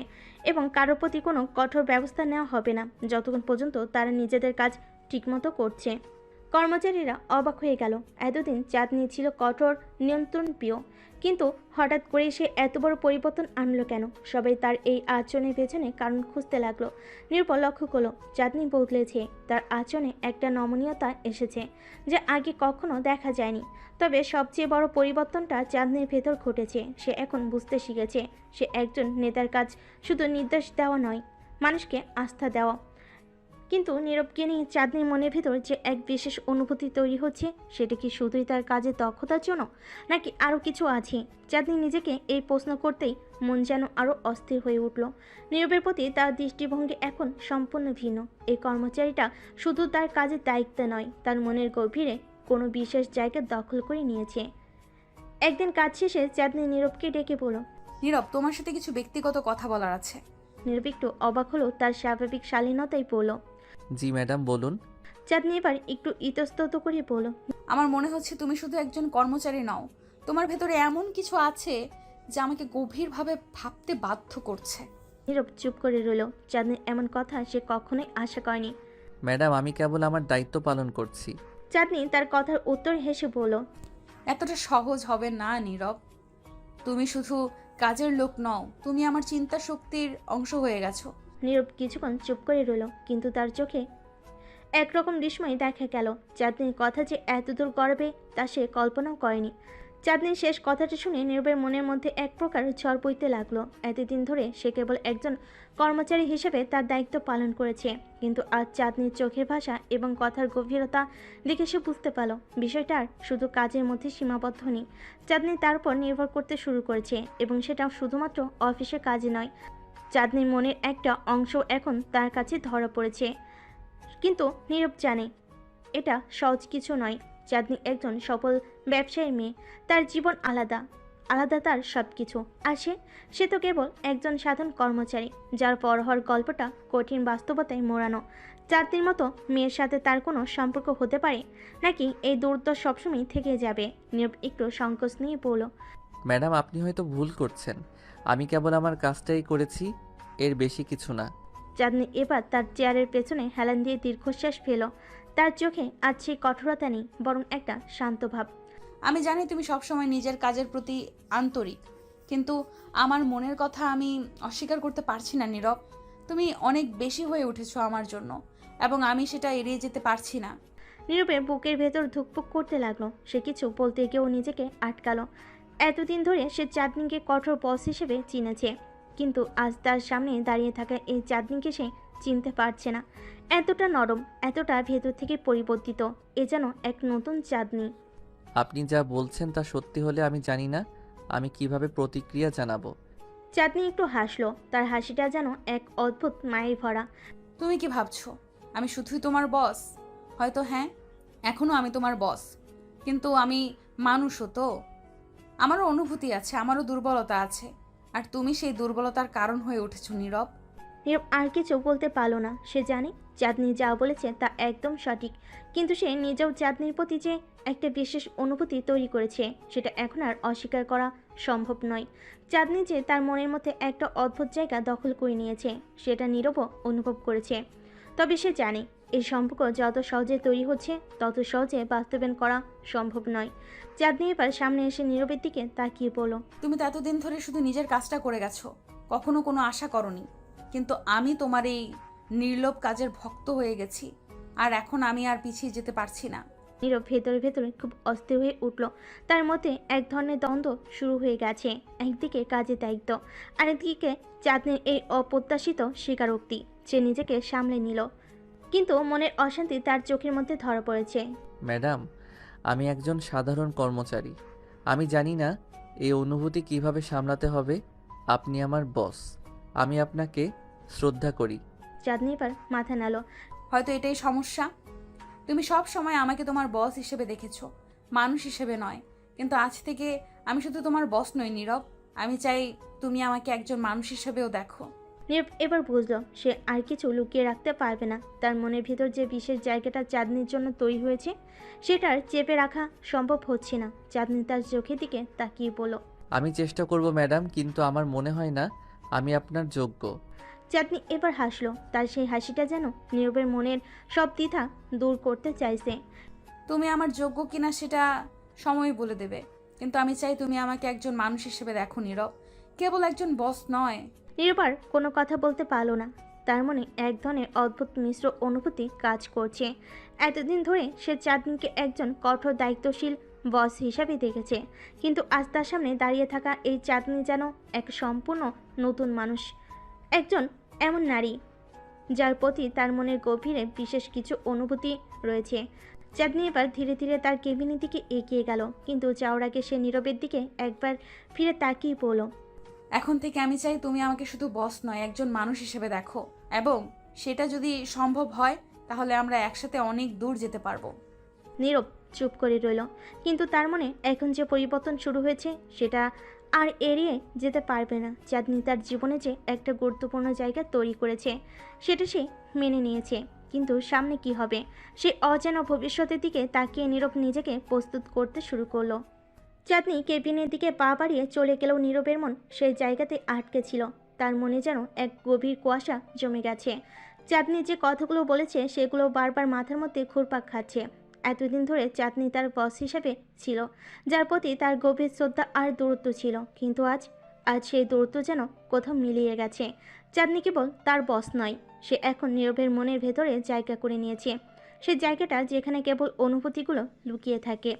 S2: এবং কারোর প্রতি কোনো কঠোর ব্যবস্থা নেওয়া হবে না যতক্ষণ পর্যন্ত তারা নিজেদের কাজ ঠিকমতো করছে। কর্মচারীরা অবাক হয়ে গেল। এতদিন চাঁদনি ছিল কঠোর নিয়ন্ত্রণ প্রিয়, কিন্তু হঠাৎ করে সে এত বড় পরিবর্তন আনলো কেন? সবাই তার এই আচরণের পেছনে কারণ খুঁজতে লাগলো। নিরূপা লক্ষ্য করলো চাঁদনি বদলেছে, তার আচরণে একটা নমনীয়তা এসেছে যা আগে কখনো দেখা যায়নি। তবে সবচেয়ে বড় পরিবর্তনটা চাঁদনির ভেতর ঘটেছে। সে এখন বুঝতে শিখেছে সে একজন নেতার কাজ শুধু নির্দেশ দেওয়া নয়, মানুষকে আস্থা দেওয়া। কিন্তু নীরবকে নিয়ে চাঁদনির মনের ভেতর যে এক বিশেষ অনুভূতি তৈরি হচ্ছে, সেটা কি শুধুই তার কাজের দক্ষতার জন্য, নাকি আরও কিছু আছে? চাঁদনি নিজেকে এই প্রশ্ন করতেই মন যেন আরও অস্থির হয়ে উঠল। নীরবের প্রতি তার দৃষ্টিভঙ্গি এখন সম্পূর্ণ ভিন্ন। এই কর্মচারীটা শুধু তার কাজের দায়িত্ব নয়, তার মনের গভীরে কোনো বিশেষ জায়গা দখল করে নিয়েছে। একদিন কাজ শেষে চাঁদনি নীরবকে ডেকে বলল।
S1: নীরব, তোমার সাথে কিছু ব্যক্তিগত কথা বলার আছে।
S2: নীরব একটু অবাক হলো, তার স্বাভাবিক শালীনতাই বলল।
S3: জি ম্যাডাম, বলুন।
S2: চাঁদনি এবার একটু ইতস্তত করে বলল।
S1: আমার মনে হচ্ছে তুমি শুধু একজন কর্মচারী নও, তোমার ভেতরে এমন কিছু আছে যা আমাকে গভীরভাবে ভাবতে বাধ্য করছে।
S2: নীরব চুপ করে রইল। চাঁদনির এমন কথা সে কখনোই আশা করেনি।
S3: ম্যাডাম, আমি কেবল আমার দায়িত্ব পালন করছি।
S2: চাঁদনি তার কথার উত্তর হেসে বলল।
S1: এতটা সহজ হবে না নীরব। তুমি শুধু কাজের লোক নও, তুমি আমার চিন্তা শক্তির অংশ হয়ে গেছো।
S2: নীরব কিছুক্ষণ চুপ করে রইল, কিন্তু তার চোখে একরকম বিস্ময় দেখা গেল। চাঁদনির কথা যে এতদূর গড়াবে তা সে কল্পনাও করেনি। চাঁদনির শেষ কথাটা শুনে নীরবের মনের মধ্যে এক প্রকার ঝড় বইতে লাগলো। এতদিন ধরে সে কেবল একজন কর্মচারী হিসেবে তার দায়িত্ব পালন করেছে, কিন্তু আজ চাঁদনির চোখের ভাষা এবং কথার গভীরতা দেখে সে বুঝতে পারল বিষয়টা আর শুধু কাজের মধ্যে সীমাবদ্ধ নেই। চাঁদনি তার উপর নির্ভর করতে শুরু করেছে, এবং সেটাও শুধুমাত্র অফিসের কাজে নয়। চাঁদনির মনের একটা অংশ এখন তার কাছে ধরা পড়েছে, কিন্তু নীরব জানে এটা সহজ কিছু নয়। চাঁদনি একজন সফল ব্যবসায়ী মেয়ে, তার জীবন আলাদা, আলাদা তার সব কিছু। আর সে তো কেবল একজন সাধারণ কর্মচারী, যার পর হওয়ার গল্পটা কঠিন বাস্তবতায় মোড়ানো। চাঁদনির মতো মেয়ের সাথে তার কোনো সম্পর্ক হতে পারে, নাকি এই দূরত্ব সবসময় থেকে যাবে? নীরব একটু সংকোচ নিয়ে বলল।
S3: ম্যাডাম, আপনি হয়তো ভুল করছেন। আমি কেবল আমার কাজটাই করেছি, এর বেশি কিছু না।
S2: চাঁদনি এবার তার চেয়ারের পেছনে হেলান দিয়ে দীর্ঘশ্বাস ফেল। তার চোখে আজ সেই কঠোরতা নেই, বরং একটা শান্ত ভাব।
S1: আমি জানি তুমি সবসময় নিজের কাজের প্রতি আন্তরিক, কিন্তু আমার মনের কথা আমি অস্বীকার করতে পারছি না নীরব। তুমি অনেক বেশি হয়ে উঠেছো আমার জন্য, এবং আমি সেটা এড়িয়ে যেতে পারছি না।
S2: নীরবের বুকের ভেতর ধুকপুক করতে লাগলো। সে কিছু বলতে গিয়েও নিজেকে আটকালো। এতদিন ধরে সে চাঁদনিকে কঠোর বস হিসেবে চিনেছে, কিন্তু আজ তার সামনে দাঁড়িয়ে থাকা এই চাঁদনিকে সে চিনতে পারছে না। এতটা নরম, এতটা ভেতর থেকে পরিবর্তিত, এ যেন এক নতুন চাঁদনি।
S3: আপনি যা বলছেন তা সত্যি হলে আমি জানি না আমি কিভাবে প্রতিক্রিয়া জানাবো।
S2: চাঁদনি একটু হাসলো, তার হাসিটা যেন এক অদ্ভুত মায়ের ভরা।
S1: তুমি কি ভাবছো আমি শুধুই তোমার বস? হয়তো হ্যাঁ, এখনও আমি তোমার বস, কিন্তু আমি মানুষও তো। আমারও অনুভূতি আছে, আমারও দুর্বলতা আছে, আর তুমি সেই দুর্বলতার কারণ হয়ে উঠেছো নীরব।
S2: নীরব আর কিছু বলতে পারলো না। সে জানে চাঁদনি যা বলেছে তা একদম সঠিক, কিন্তু সে নিজেও চাঁদনির প্রতি যে একটা বিশেষ অনুভূতি তৈরি করেছে, সেটা এখন আর অস্বীকার করা সম্ভব নয়। চাঁদনি যে তার মনের মধ্যে একটা অদ্ভুত জায়গা দখল করে নিয়েছে, সেটা নীরবও অনুভব করেছে। তবে সে জানে এই সম্পর্ক যত সহজে তৈরি হচ্ছে, তত সহজে বাস্তবায়ন করা সম্ভব নয়। চাঁদনি এবার সামনে এসে নীরবের দিকে তাকিয়ে বলল।
S1: তুমি তো এতদিন ধরে শুধু নিজের কাজটা করে গেছো, কখনো কোনো আশা করনি, কিন্তু আমি তোমার এই নির্লোভ কাজের ভক্ত হয়ে গেছি, আর এখন আমি আর পিছিয়ে যেতে পারছি না।
S2: নীরব ভেতরে ভেতরে খুব অস্থির হয়ে উঠল। তার মধ্যে এক ধরনের দ্বন্দ্ব শুরু হয়ে গেছে। একদিকে কাজের দায়িত্ব, আরেকদিকে চাঁদনির এই অপ্রত্যাশিত স্বীকারোক্তি। সে নিজেকে সামলে নিল, কিন্তু মনের অশান্তি তার চোখের মধ্যে ধরা পড়েছে।
S3: ম্যাডাম, আমি একজন সাধারণ কর্মচারী। আমি জানি না এই অনুভূতি কিভাবে সামলাতে হবে। আপনি আমার বস, আমি আপনাকে শ্রদ্ধা করি।
S2: চাঁদনি এবার মাথা নাড়ল।
S1: হয়তো এটাই সমস্যা, তুমি সব সময় আমাকে তোমার বস হিসেবে দেখেছো, মানুষ হিসেবে নয়। কিন্তু আজ থেকে আমি শুধু তোমার বস নই নীরব, আমি চাই তুমি আমাকে একজন মানুষ হিসেবেও দেখো।
S2: নীরব এবার বুঝলো সে আর কিছু লুকিয়ে রাখতে পারবে না। তার মনের ভিতর যে বিশেষ জায়গাটা চাঁদনির জন্য তৈরি হয়েছে সেটা আর চেপে রাখা সম্ভব হচ্ছে না। চাঁদনি তার চোখের দিকে তাকিয়ে বলল,
S3: আমি চেষ্টা করব ম্যাডাম, কিন্তু আমার মনে হয় না আমি আপনার যোগ্য।
S2: চাঁদনি এবার হাসলো। তার সেই হাসিটা যেন নীরবের মনের সব দ্বিধা দূর করতে চাইছে।
S1: তুমি আমার যোগ্য কিনা সেটা সময় বলে দেবে, কিন্তু আমি চাই তুমি আমাকে একজন মানুষ হিসেবে দেখো নীরব, কেবল একজন বস নয়।
S2: নীরব আর কোনো কথা বলতে পারল না। তার মনে এক ধরনের অদ্ভুত মিশ্র অনুভূতি কাজ করছে। এতদিন ধরে সে চাঁদনিকে একজন কঠোর দায়িত্বশীল বস হিসাবে দেখেছে, কিন্তু আজ তার সামনে দাঁড়িয়ে থাকা এই চাঁদনি যেন এক সম্পূর্ণ নতুন মানুষ, একজন এমন নারী যার প্রতি তার মনের গভীরে বিশেষ কিছু অনুভূতি রয়েছে। চাঁদনি এবার ধীরে ধীরে তার কেবিনের দিকে এগিয়ে গেল, কিন্তু যাওয়ার আগে সে নীরবের দিকে একবার ফিরে তাকিয়ে পড়ল।
S1: এখন থেকে আমি চাই তুমি আমাকে শুধু বস নয়, একজন মানুষ হিসেবে দেখো, এবং সেটা যদি সম্ভব হয় তাহলে আমরা একসাথে অনেক দূর যেতে পারবো।
S2: নীরব চুপ করে রইল, কিন্তু তার মনে এখন যে পরিবর্তন শুরু হয়েছে সেটা আর এড়িয়ে যেতে পারবে না। চাঁদনি তার জীবনে যে একটা গুরুত্বপূর্ণ জায়গা তৈরি করেছে সেটা সে মেনে নিয়েছে, কিন্তু সামনে কি হবে সে অজানা ভবিষ্যতের দিকে তাকিয়ে নীরব নিজেকে প্রস্তুত করতে শুরু করলো। চাঁদনি কেবিনের দিকে পা বাড়িয়ে চলে গেলেও নীরবের মন সেই জায়গাতে আটকে ছিল। তার মনে যেন এক গভীর কুয়াশা জমে গেছে। চাঁদনি যে কথাগুলো বলেছে সেগুলো বারবার মাথার মধ্যে ঘুরপাক খাচ্ছে। এতদিন ধরে চাঁদনি তার বস হিসেবে ছিল, যার প্রতি তার গভীর শ্রদ্ধা আর দূরত্ব ছিল, কিন্তু আজ সেই দূরত্ব যেন কোথাও মিলিয়ে গেছে। চাঁদনি কেবল তার বস নয়, সে এখন নীরবের মনের ভেতরে জায়গা করে নিয়েছে, সে জায়গাটা যেখানে কেবল অনুভূতিগুলো লুকিয়ে থাকে।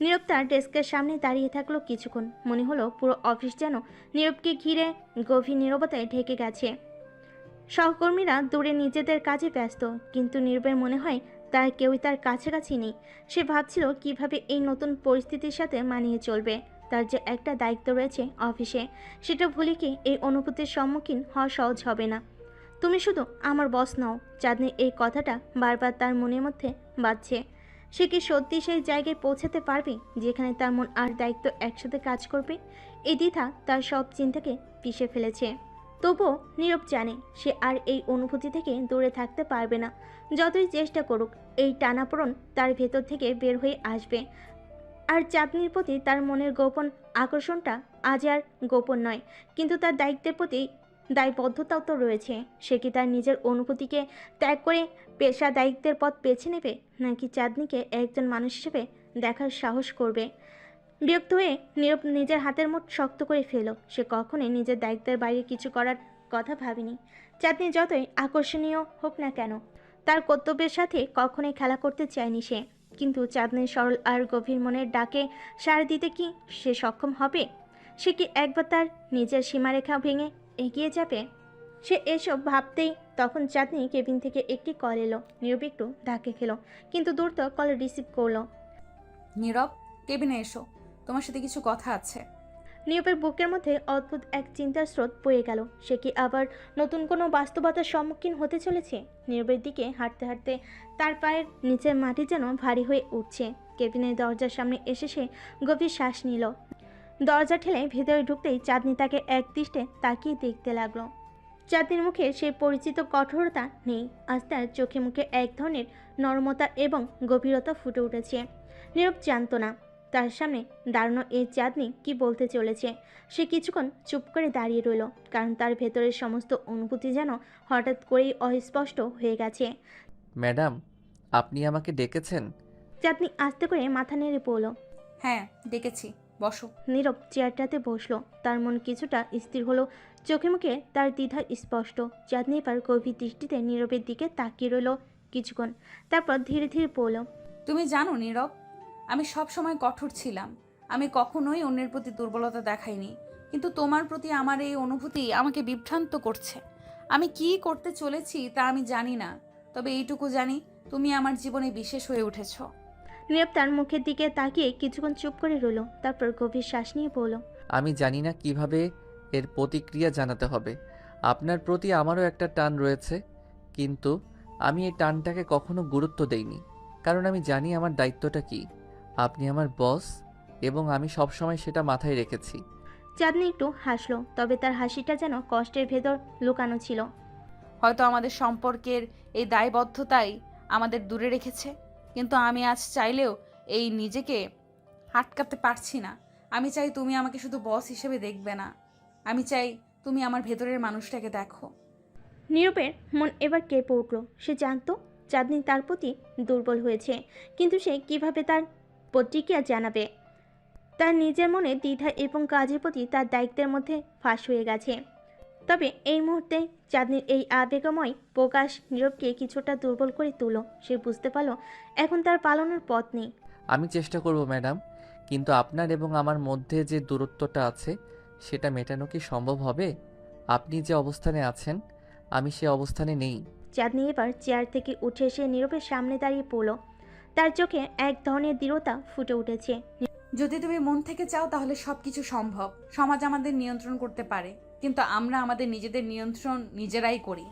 S2: নীরব তার ডেস্কের সামনে দাঁড়িয়ে থাকলো কিছুক্ষণ। মনে হলো পুরো অফিস যেন নীরবকে ঘিরে গভীর নীরবতায় ঢেকে গেছে। সহকর্মীরা দূরে নিজেদের কাজে ব্যস্ত, কিন্তু নীরবের মনে হয় তার কেউই তার কাছাকাছি নেই। সে ভাবছিল কিভাবে এই নতুন পরিস্থিতির সাথে মানিয়ে চলবে। তার যে একটা দায়িত্ব রয়েছে অফিসে, সেটা ভুলে কি এই অনুভূতির সম্মুখীন হওয়া সহজ হবে না। তুমি শুধু আমার বস নও। চাঁদনি এই কথাটা বারবার তার মনের মধ্যে বাজছে। সে কি সত্যি সেই জায়গায় পৌঁছাতে পারবে যেখানে তার মন আর দায়িত্ব একসাথে কাজ করবে? এই দ্বিধা তার সব চিন্তাকে পিষে ফেলেছে। তবুও নীরব জানে সে আর এই অনুভূতি থেকে দূরে থাকতে পারবে না। যতই চেষ্টা করুক, এই টানাপোড়েন তার ভেতর থেকে বের হয়ে আসবে। আর চাঁদনির প্রতি তার মনের গোপন আকর্ষণটা আজ আর গোপন নয়, কিন্তু তার দায়িত্বের প্রতি দায়বদ্ধতাও তো রয়েছে। সে কি তার নিজের অনুভূতিকে ত্যাগ করে পেশা দায়িত্বের পথ বেছে নেবে, নাকি চাঁদনিকে একজন মানুষ হিসেবে দেখার সাহস করবে? বিরক্ত হয়ে নীরব নিজের হাতের মুঠ শক্ত করে ফেল। সে কখনোই নিজের দায়িত্বের বাইরে কিছু করার কথা ভাবেনি। চাঁদনি যতই আকর্ষণীয় হোক না কেন, তার কর্তব্যের সাথে কখনোই খেলা করতে চায়নি সে। কিন্তু চাঁদনির সরল আর গভীর মনের ডাকে সাড়া দিতে কি সে সক্ষম হবে? সে কি একবার তার নিজের সীমারেখা ভেঙে এগিয়ে যাবে? সে এসব ভাবতেই তখন চাঁদনি কেবিন থেকে একটি কল এলো। নীরব একটু ধাক্কে খেলো, কিন্তু দ্রুত কল রিসিভ করলো।
S1: নীরব, কেবিনে এসো, তোমার সাথে কিছু কথা আছে।
S2: নীরবের বুকের মধ্যে অদ্ভুত এক চিন্তার স্রোত বয়ে গেল। সে কি আবার নতুন কোনো বাস্তবতার সম্মুখীন হতে চলেছে? নীরবের দিকে হাঁটতে হাঁটতে তার পায়ের নিচের মাটি যেন ভারী হয়ে উঠছে। কেবিনের দরজার সামনে এসে সে গভীর শ্বাস নিল। দরজা ঠেলে ভেতরে ঢুকতেই চাঁদনি তাকে এক দৃষ্টে তাকিয়ে দেখতে লাগলো। চাঁদনির মুখে সেই পরিচিত কঠোরতা নেই। আজ তার চোখে মুখে এক ধরনের নরমতা এবং গভীরতা ফুটে উঠেছে। নীরব জানত না তার সামনে দাঁড়ানো এই চাঁদনি কি বলতে চলেছে। সে কিছুক্ষণ চুপ করে দাঁড়িয়ে রইল, কারণ তার ভেতরের সমস্ত অনুভূতি যেন হঠাৎ করেই অস্পষ্ট হয়ে গেছে।
S3: ম্যাডাম, আপনি আমাকে ডেকেছেন?
S2: চাঁদনি আস্তে করে মাথা নেড়ে পড়ল।
S1: হ্যাঁ, ডেকেছি, বসো।
S2: নীরব চেয়ারটাতে বসলো। তার মন কিছুটা স্থির হলো, চোখে মুখে তার দ্বিধা স্পষ্ট। চাঁদনি এবার গভীর দৃষ্টিতে নীরবের দিকে তাকিয়ে রইল কিছুক্ষণ, তারপর ধীরে ধীরে পড়ল।
S1: তুমি জানো নীরব, আমি সব সময় কঠোর ছিলাম। আমি কখনোই অন্যের প্রতি দুর্বলতা দেখাইনি, কিন্তু তোমার প্রতি আমার এই অনুভূতি আমাকে বিভ্রান্ত করছে। আমি কি করতে চলেছি তা আমি জানি না, তবে এইটুকু জানি তুমি আমার জীবনে বিশেষ হয়ে উঠেছো।
S2: নীরব তার মুখের দিকে তাকিয়ে কিছুক্ষণ চুপ করে রইল, তারপর গভীর শ্বাস নিয়ে পড়ল।
S3: আমি জানি না কিভাবে এর প্রতিক্রিয়া জানাতে হবে। আপনার প্রতি আমারও একটা টান রয়েছে, কিন্তু আমি এই টানটাকে কখনো গুরুত্ব দেইনি, কারণ আমি জানি আমার দায়িত্বটা কি। আপনি আমার বস, এবং আমি সবসময় সেটা মাথায় রেখেছি।
S2: চাঁদনি একটু হাসলো, তবে তার হাসিটা যেন কষ্টের ভেতর লুকানো ছিল।
S1: হয়তো আমাদের সম্পর্কের এই দায়বদ্ধতাই আমাদের দূরে রেখেছে, কিন্তু আমি আজ চাইলেও এই নিজেকে আটকাতে পারছি না। আমি চাই তুমি আমাকে শুধু বস হিসেবে দেখবে না, আমি চাই তুমি আমার ভেতরের মানুষটাকে দেখো।
S2: নীরবের মন এবার কেঁপে উঠল। সে জানতো চাঁদনি তার প্রতি দুর্বল হয়েছে, কিন্তু সে কিভাবে তার প্রতিক্রিয়া জানাবে। তার নিজের মনে দ্বিধা এবং কাজের প্রতি তার দায়িত্বের মধ্যে ফাঁস হয়ে গেছে। তবে এই মুহূর্তে চাঁদনির এই আবেগময় প্রকাশ নীরবকে কিছুটা দুর্বল করে তুলল। সে বুঝতে পারল এখন তার পালানোর পথ নেই।
S3: আমি চেষ্টা করব ম্যাডাম, কিন্তু আপনার এবং আমার মধ্যে যে দূরত্বটা আছে সেটা মেটানো কি সম্ভব হবে? আপনি যে অবস্থানে আছেন আমি সে অবস্থানে নেই।
S2: চাঁদনি এবার চেয়ার থেকে উঠে এসে নীরবের সামনে দাঁড়িয়ে পড়ল। তার চোখে এক ধরনের দৃঢ়তা ফুটে উঠেছে।
S1: যদি তুমি মন থেকে চাও তাহলে সবকিছু সম্ভব। সমাজ আমাদের নিয়ন্ত্রণ করতে পারে, কিন্তু আমরা আমাদের নিজেদের নিয়ন্ত্রণ নিজেরাই করি।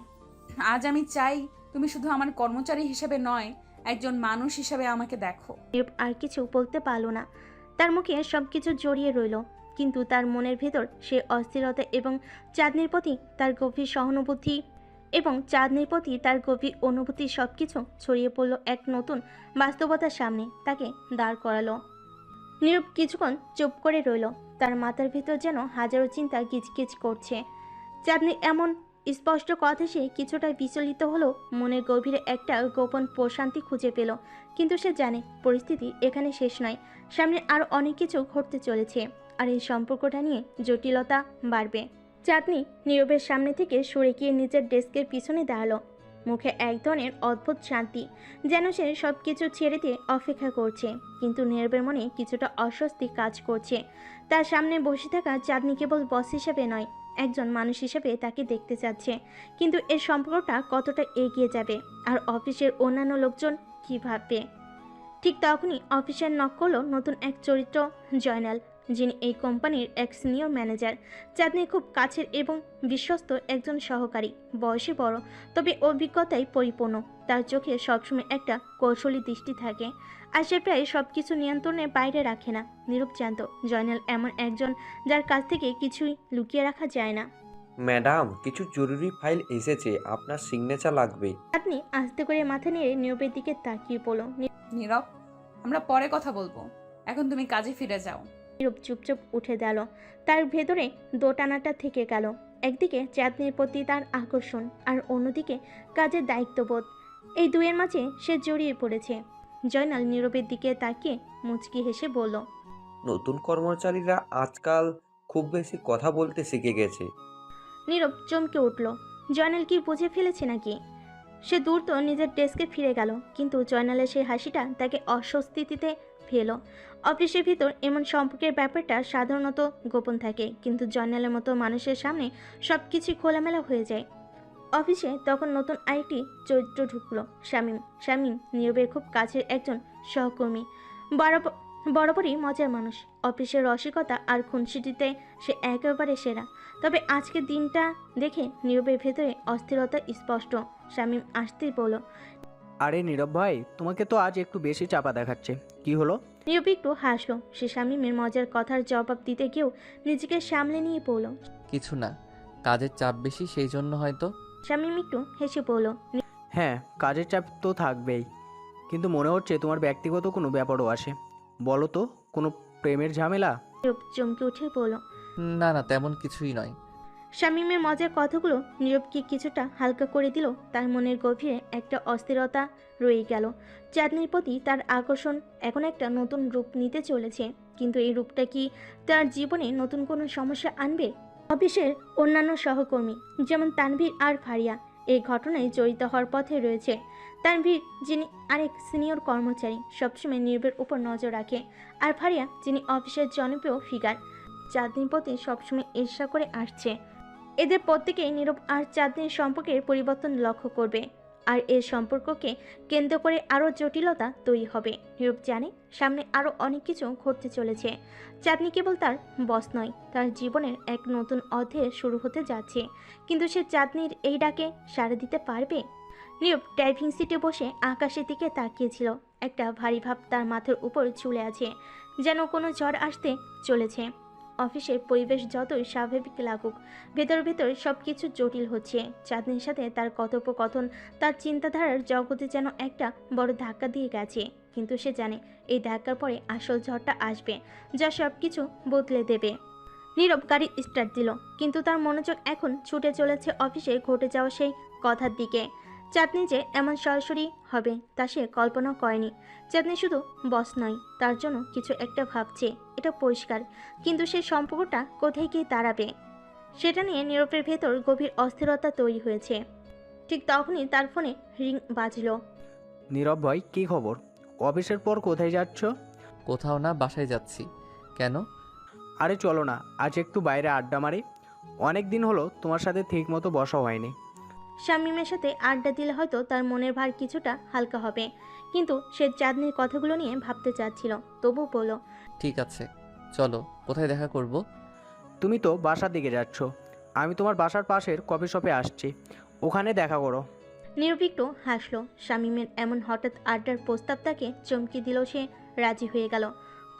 S1: আজ আমি চাই তুমি শুধু আমার কর্মচারী হিসেবে নয়, একজন মানুষ হিসেবে আমাকে দেখো।
S2: নীরব আর কিছু বলতে পারল না। তার মুখে সবকিছু জড়িয়ে রইল, কিন্তু তার মনের ভেতর সে অস্থিরতা এবং চাঁদনির প্রতি তার গভীর সহানুভূতি অনুভূতি সবকিছু ছড়িয়ে পড়ল এক নতুন বাস্তবতার সামনে। তাকে দাঁড় করালো। নীরব কিছুক্ষণ চুপ করে রইল। তার মাথার ভেতর যেন হাজারো চিন্তা গিজগিজ করছে। চাঁদনি এমন স্পষ্ট কথা সে কিছুটা বিচলিত হলো, মনের গভীরে একটা গোপন প্রশান্তি খুঁজে পেল। কিন্তু সে জানে পরিস্থিতি এখানে শেষ নয়, সামনে আরও অনেক কিছু ঘটতে চলেছে, আর এই সম্পর্কটা নিয়ে জটিলতা বাড়বে। চাঁদনি নীরবের সামনে থেকে সরে গিয়ে নিজের ডেস্কের পিছনে দাঁড়ালো। মুখে এক ধরনের অদ্ভুত শান্তি, যেন সে সব কিছু ছেড়ে দিয়ে অপেক্ষা করছে। কিন্তু নীরবের মনে কিছুটা অস্বস্তি কাজ করছে। তার সামনে বসে থাকা চাঁদনি কেবল বস হিসেবে নয়, একজন মানুষ হিসেবে তাকে দেখতে চাচ্ছে। কিন্তু এর সম্পর্কটা কতটা এগিয়ে যাবে, আর অফিসের অন্যান্য লোকজন কী ভাববে? ঠিক তখনই অফিসের নক করলো নতুন এক চরিত্র, জয়নাল, যিনি এই কোম্পানির এক সিনিয়র ম্যানেজার। চাঁদনির খুব কাছের এবং বিশ্বস্ত একজন সহকারী। বয়সে বড়, তবে অভিজ্ঞতায় পরিপূর্ণ। তার চোখে সবসময় একটা কৌশলী দৃষ্টি থাকে, আর সে প্রায় সব কিছু নিয়ন্ত্রণের বাইরে রাখে না। নীরব জানত জয়নাল এমন একজন যার কাছ থেকে কিছুই লুকিয়ে রাখা যায় না।
S4: ম্যাডাম, কিছু জরুরি ফাইল এসেছে, আপনার সিগনেচার লাগবে।
S2: চাঁদনি আস্তে করে মাথা নেড়ে নীরবের দিকে তাকিয়ে পড়ল।
S1: নীরব, আমরা পরে কথা বলবো, এখন তুমি কাজে ফিরে যাও।
S2: নীরব চুপচাপ উঠে গেল। তার ভেতরে দোটানাটা থেকে গেল। একদিকে চাঁদনির প্রতি তার আকর্ষণ, আর অন্যদিকে কাজের দায়িত্ববোধ। এই দুয়ের মাঝে সে জড়িয়ে পড়েছে। জয়নাল নীরবের দিকে তাকিয়ে মুচকি হেসে বলল,
S4: নতুন কর্মচারীরা আজকাল খুব বেশি কথা বলতে শিখে গেছে।
S2: নীরব চমকে উঠল। জয়নাল কি বুঝে ফেলেছে নাকি? সে দ্রুত নিজের ডেস্কে ফিরে গেল, কিন্তু জয়নালের সেই হাসিটা তাকে অস্বস্তিতে ফেল। অফিসের ভিতর এমন সম্পর্কের ব্যাপারটা সাধারণত গোপন থাকে, কিন্তু জয়নালের মতো মানুষের সামনে সব কিছু খোলামেলা হয়ে যায়। অফিসে তখন নতুন আরেকটি চরিত্র ঢুকলো, শামীম। শামীম নীরবের খুব কাছের একজন সহকর্মী, বরাবরই মজার মানুষ। অফিসের রসিকতা আর খুনসুটিতে সে একেবারে সেরা। তবে আজকের দিনটা দেখে নীরবের ভেতরে অস্থিরতা স্পষ্ট। শামীম আসতেই বলল,
S5: আরে নীরব ভাই, তোমাকে তো আজ একটু বেশি চাপা দেখাচ্ছে, কি হলো?
S2: নীরব একটু হাসলো। সে শামীমের মজার কথার জবাব দিতে গিয়েও নিজেকে সামলে নিয়ে পড়ল।
S3: কিছু না, কাজের চাপ বেশি সেই জন্য হয়তো।
S2: শামীম একটু হেসে পড়ল,
S5: হ্যাঁ, কাজের চাপ তো থাকবেই, কিন্তু মনে হচ্ছে তোমার ব্যক্তিগত কোনো ব্যাপারও আসে। বলো তো, কোনো প্রেমের ঝামেলা?
S2: নীরব চমকে উঠে বলল।
S3: না না, তেমন কিছুই নয়।
S2: শামীমের মজার কথাগুলো নীরবকে কিছুটা হালকা করে দিল। তার মনের গভীরে একটা অস্থিরতা রয়ে গেল। চাঁদনির প্রতি তার আকর্ষণ এখন একটা নতুন রূপ নিতে চলেছে, কিন্তু এই রূপটা কি তার জীবনে নতুন কোনো সমস্যা আনবে? অফিসের অন্যান্য সহকর্মী যেমন তানভীর আর ফারিয়া এই ঘটনায় জড়িত হওয়ার পথে রয়েছে। তানভীর, যিনি আরেক সিনিয়র কর্মচারী, সবসময় নীরবের উপর নজর রাখে, আর ফারিয়া, যিনি অফিসের জনপ্রিয় ফিগার, চাঁদনির প্রতি সবসময় ঈর্ষা করে আসছে। এদের প্রত্যেকেই নীরব আর চাঁদনির সম্পর্কের পরিবর্তন লক্ষ্য করবে, আর এর সম্পর্ককে কেন্দ্র করে আরও জটিলতা তৈরি হবে। নীরব জানে সামনে আরও অনেক কিছু ঘটতে চলেছে। চাঁদনি কেবল তার বস নয়, তার জীবনের এক নতুন অধ্যায় শুরু হতে যাচ্ছে। কিন্তু সে চাঁদনির এই ডাকে সাড়া দিতে পারবে? নীরব ড্রাইভিং সিটে বসে আকাশের দিকে তাকিয়েছিল। একটা ভারী ভাব তার মাথার উপর ঝুলে আছে, যেন কোনো ঝড় আসতে চলেছে। অফিসের পরিবেশ যতই স্বাভাবিক লাগুক, ভেতর ভেতর সব কিছু জটিল হচ্ছে। চাঁদনির সাথে তার কথোপকথন তার চিন্তাধারার জগতে যেন একটা বড় ধাক্কা দিয়ে গেছে। কিন্তু সে জানে এই ধাক্কার পরে আসল ঝড়টা আসবে, যা সব কিছু বদলে দেবে। নীরব গাড়ি স্টার্ট দিল, কিন্তু তার মনোযোগ এখন ছুটে চলেছে অফিসে ঘটে যাওয়া সেই কথার দিকে। চাঁদনি যে এমন সরাসরি হবে তা সে কল্পনা করেনি। চাঁদনি শুধু বস নয়, তার জন্য কিছু একটা ভাবছে, এটা পরিষ্কার। কিন্তু সেই সম্পর্কটা কোথায় গিয়ে দাঁড়াবে সেটা নিয়ে নীরবের ভেতর গভীর অস্থিরতা তৈরি হয়েছে। ঠিক তখনই তার ফোনে রিং বাজলো।
S5: নীরব ভাই, কী খবর? অফিসের পর কোথায় যাচ্ছ?
S3: কোথাও না, বাসায় যাচ্ছি। কেন?
S5: আরে চলো না, আজ একটু বাইরে আড্ডা মারি। অনেক দিন হলো তোমার সাথে ঠিকমতো বসা হয়নি।
S2: শামীমের সাথে আড্ডা দিলে হয়তো তার মনের ভার কিছুটা হালকা হবে, কিন্তু সে চাঁদনির কথাগুলো নিয়ে ভাবতে চাচ্ছিল। তবু বলল,
S3: ঠিক আছে, চলো। কোথায় দেখা করব?
S5: তুমি তো বাসার দিকে যাচ্ছ, আমি তোমার বাসার পাশের কফি শপে আসছি, ওখানে দেখা করো।
S2: নীরব একটু হাসলো। শামীমের এমন হঠাৎ আড্ডার প্রস্তাব তাকে চমকে দিল। সে রাজি হয়ে গেল।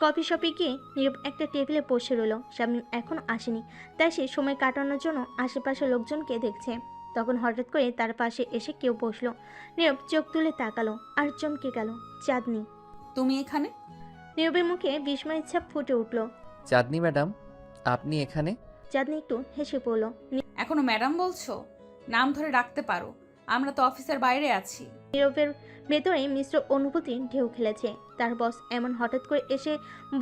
S2: কফি শপে গিয়ে নীরব একটা টেবিলে বসে রইল। শামীম এখনও আসেনি, তাই সে সময় কাটানোর জন্য আশেপাশের লোকজনকে দেখছে। তখন হঠাৎ করে তার পাশে এসে কেউ বসলো। নীরব চোখ তুলে তাকালো আর চমকে গেল। চাঁদনি।
S1: তুমি এখানে?
S2: নীরবের মুখে বিস্ময়ের ছাপ ফুটে উঠল।
S3: চাঁদনি ম্যাডাম, আপনি এখানে?
S2: চাঁদনি একটু হেসে পড়ল।
S1: এখনো ম্যাডাম বলছো? নাম ধরে ডাকতে পারো, আমরা তো অফিসের বাইরে আছি।
S2: নীরবের ভেতরে মিশ্র অনুভূতি ঢেউ খেলেছে। তার বস এমন হঠাৎ করে এসে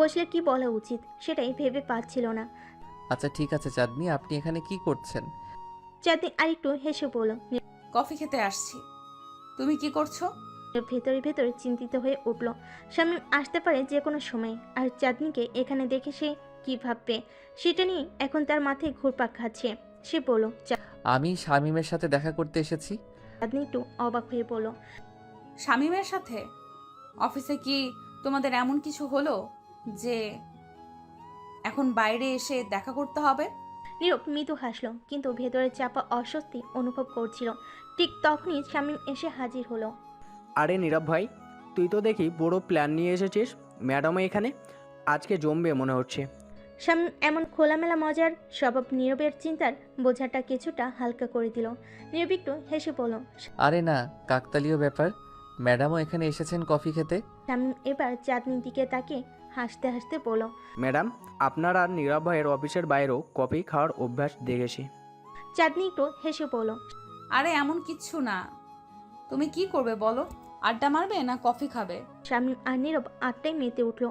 S2: বসলে কি বলা উচিত সেটাই ভেবে পাচ্ছিল না।
S3: আচ্ছা ঠিক আছে চাঁদনি, আপনি এখানে কি করছেন?
S2: চাঁদনি আরেকটু হেসে পড়ল।
S1: কফি খেতে আসছি। তুমি কি করছো?
S2: নীরব ভেতরে ভেতরে চিন্তিত হয়ে উঠল। শামীম আসতে পারে যে কোনো সময়, আর চাঁদনিকে এখানে দেখে সে কি ভাববে সেটা নিয়ে এখন তার মাথায় ঘুরপাক খাচ্ছে। সে বলল,
S3: আমি শামীমের সাথে দেখা করতে এসেছি।
S2: চাঁদনি একটু অবাক হয়ে বলল,
S1: শামীমের সাথে? অফিসে কি তোমাদের এমন কিছু হলো যে এখন বাইরে এসে দেখা করতে হবে?
S2: নীরব মৃদু হাসলো, কিন্তু ভেতরে চাপা অস্বস্তি অনুভব করছিল। ঠিক তখনই শামীম এসে হাজির হলো।
S5: আরে নীরব ভাই, তুই তো দেখি বড় প্ল্যান নিয়ে এসেছিস। ম্যাডামও এখানে, আজকে জমবে মনে হচ্ছে।
S2: শামীম এমন খোলামেলা মজার স্বভাব নীরবের চিন্তার বোঝাটা কিছুটা হালকা করে দিল। নীরব একটু হেসে বলল।
S3: আরে না, কাকতালীয় ব্যাপার। ম্যাডামও এখানে এসেছেন কফি খেতে।
S2: শামীম এবার চাঁদনির দিকে তাকিয়ে হাসতে হাসতে বলল,
S5: ম্যাডাম, আপনার আর নীরব ভাইয়ের অফিসের বাইরেও কফি খাওয়ার অভ্যাস দেখেছি।
S2: চাঁদনি একটু হেসে বলল,
S1: আরে এমন কিচ্ছু না। তুমি কি করবে বলো? আড্ডা মারবে না কফি খাবে?
S2: শামীম আর নীরব আড্ডায় মেতে উঠল।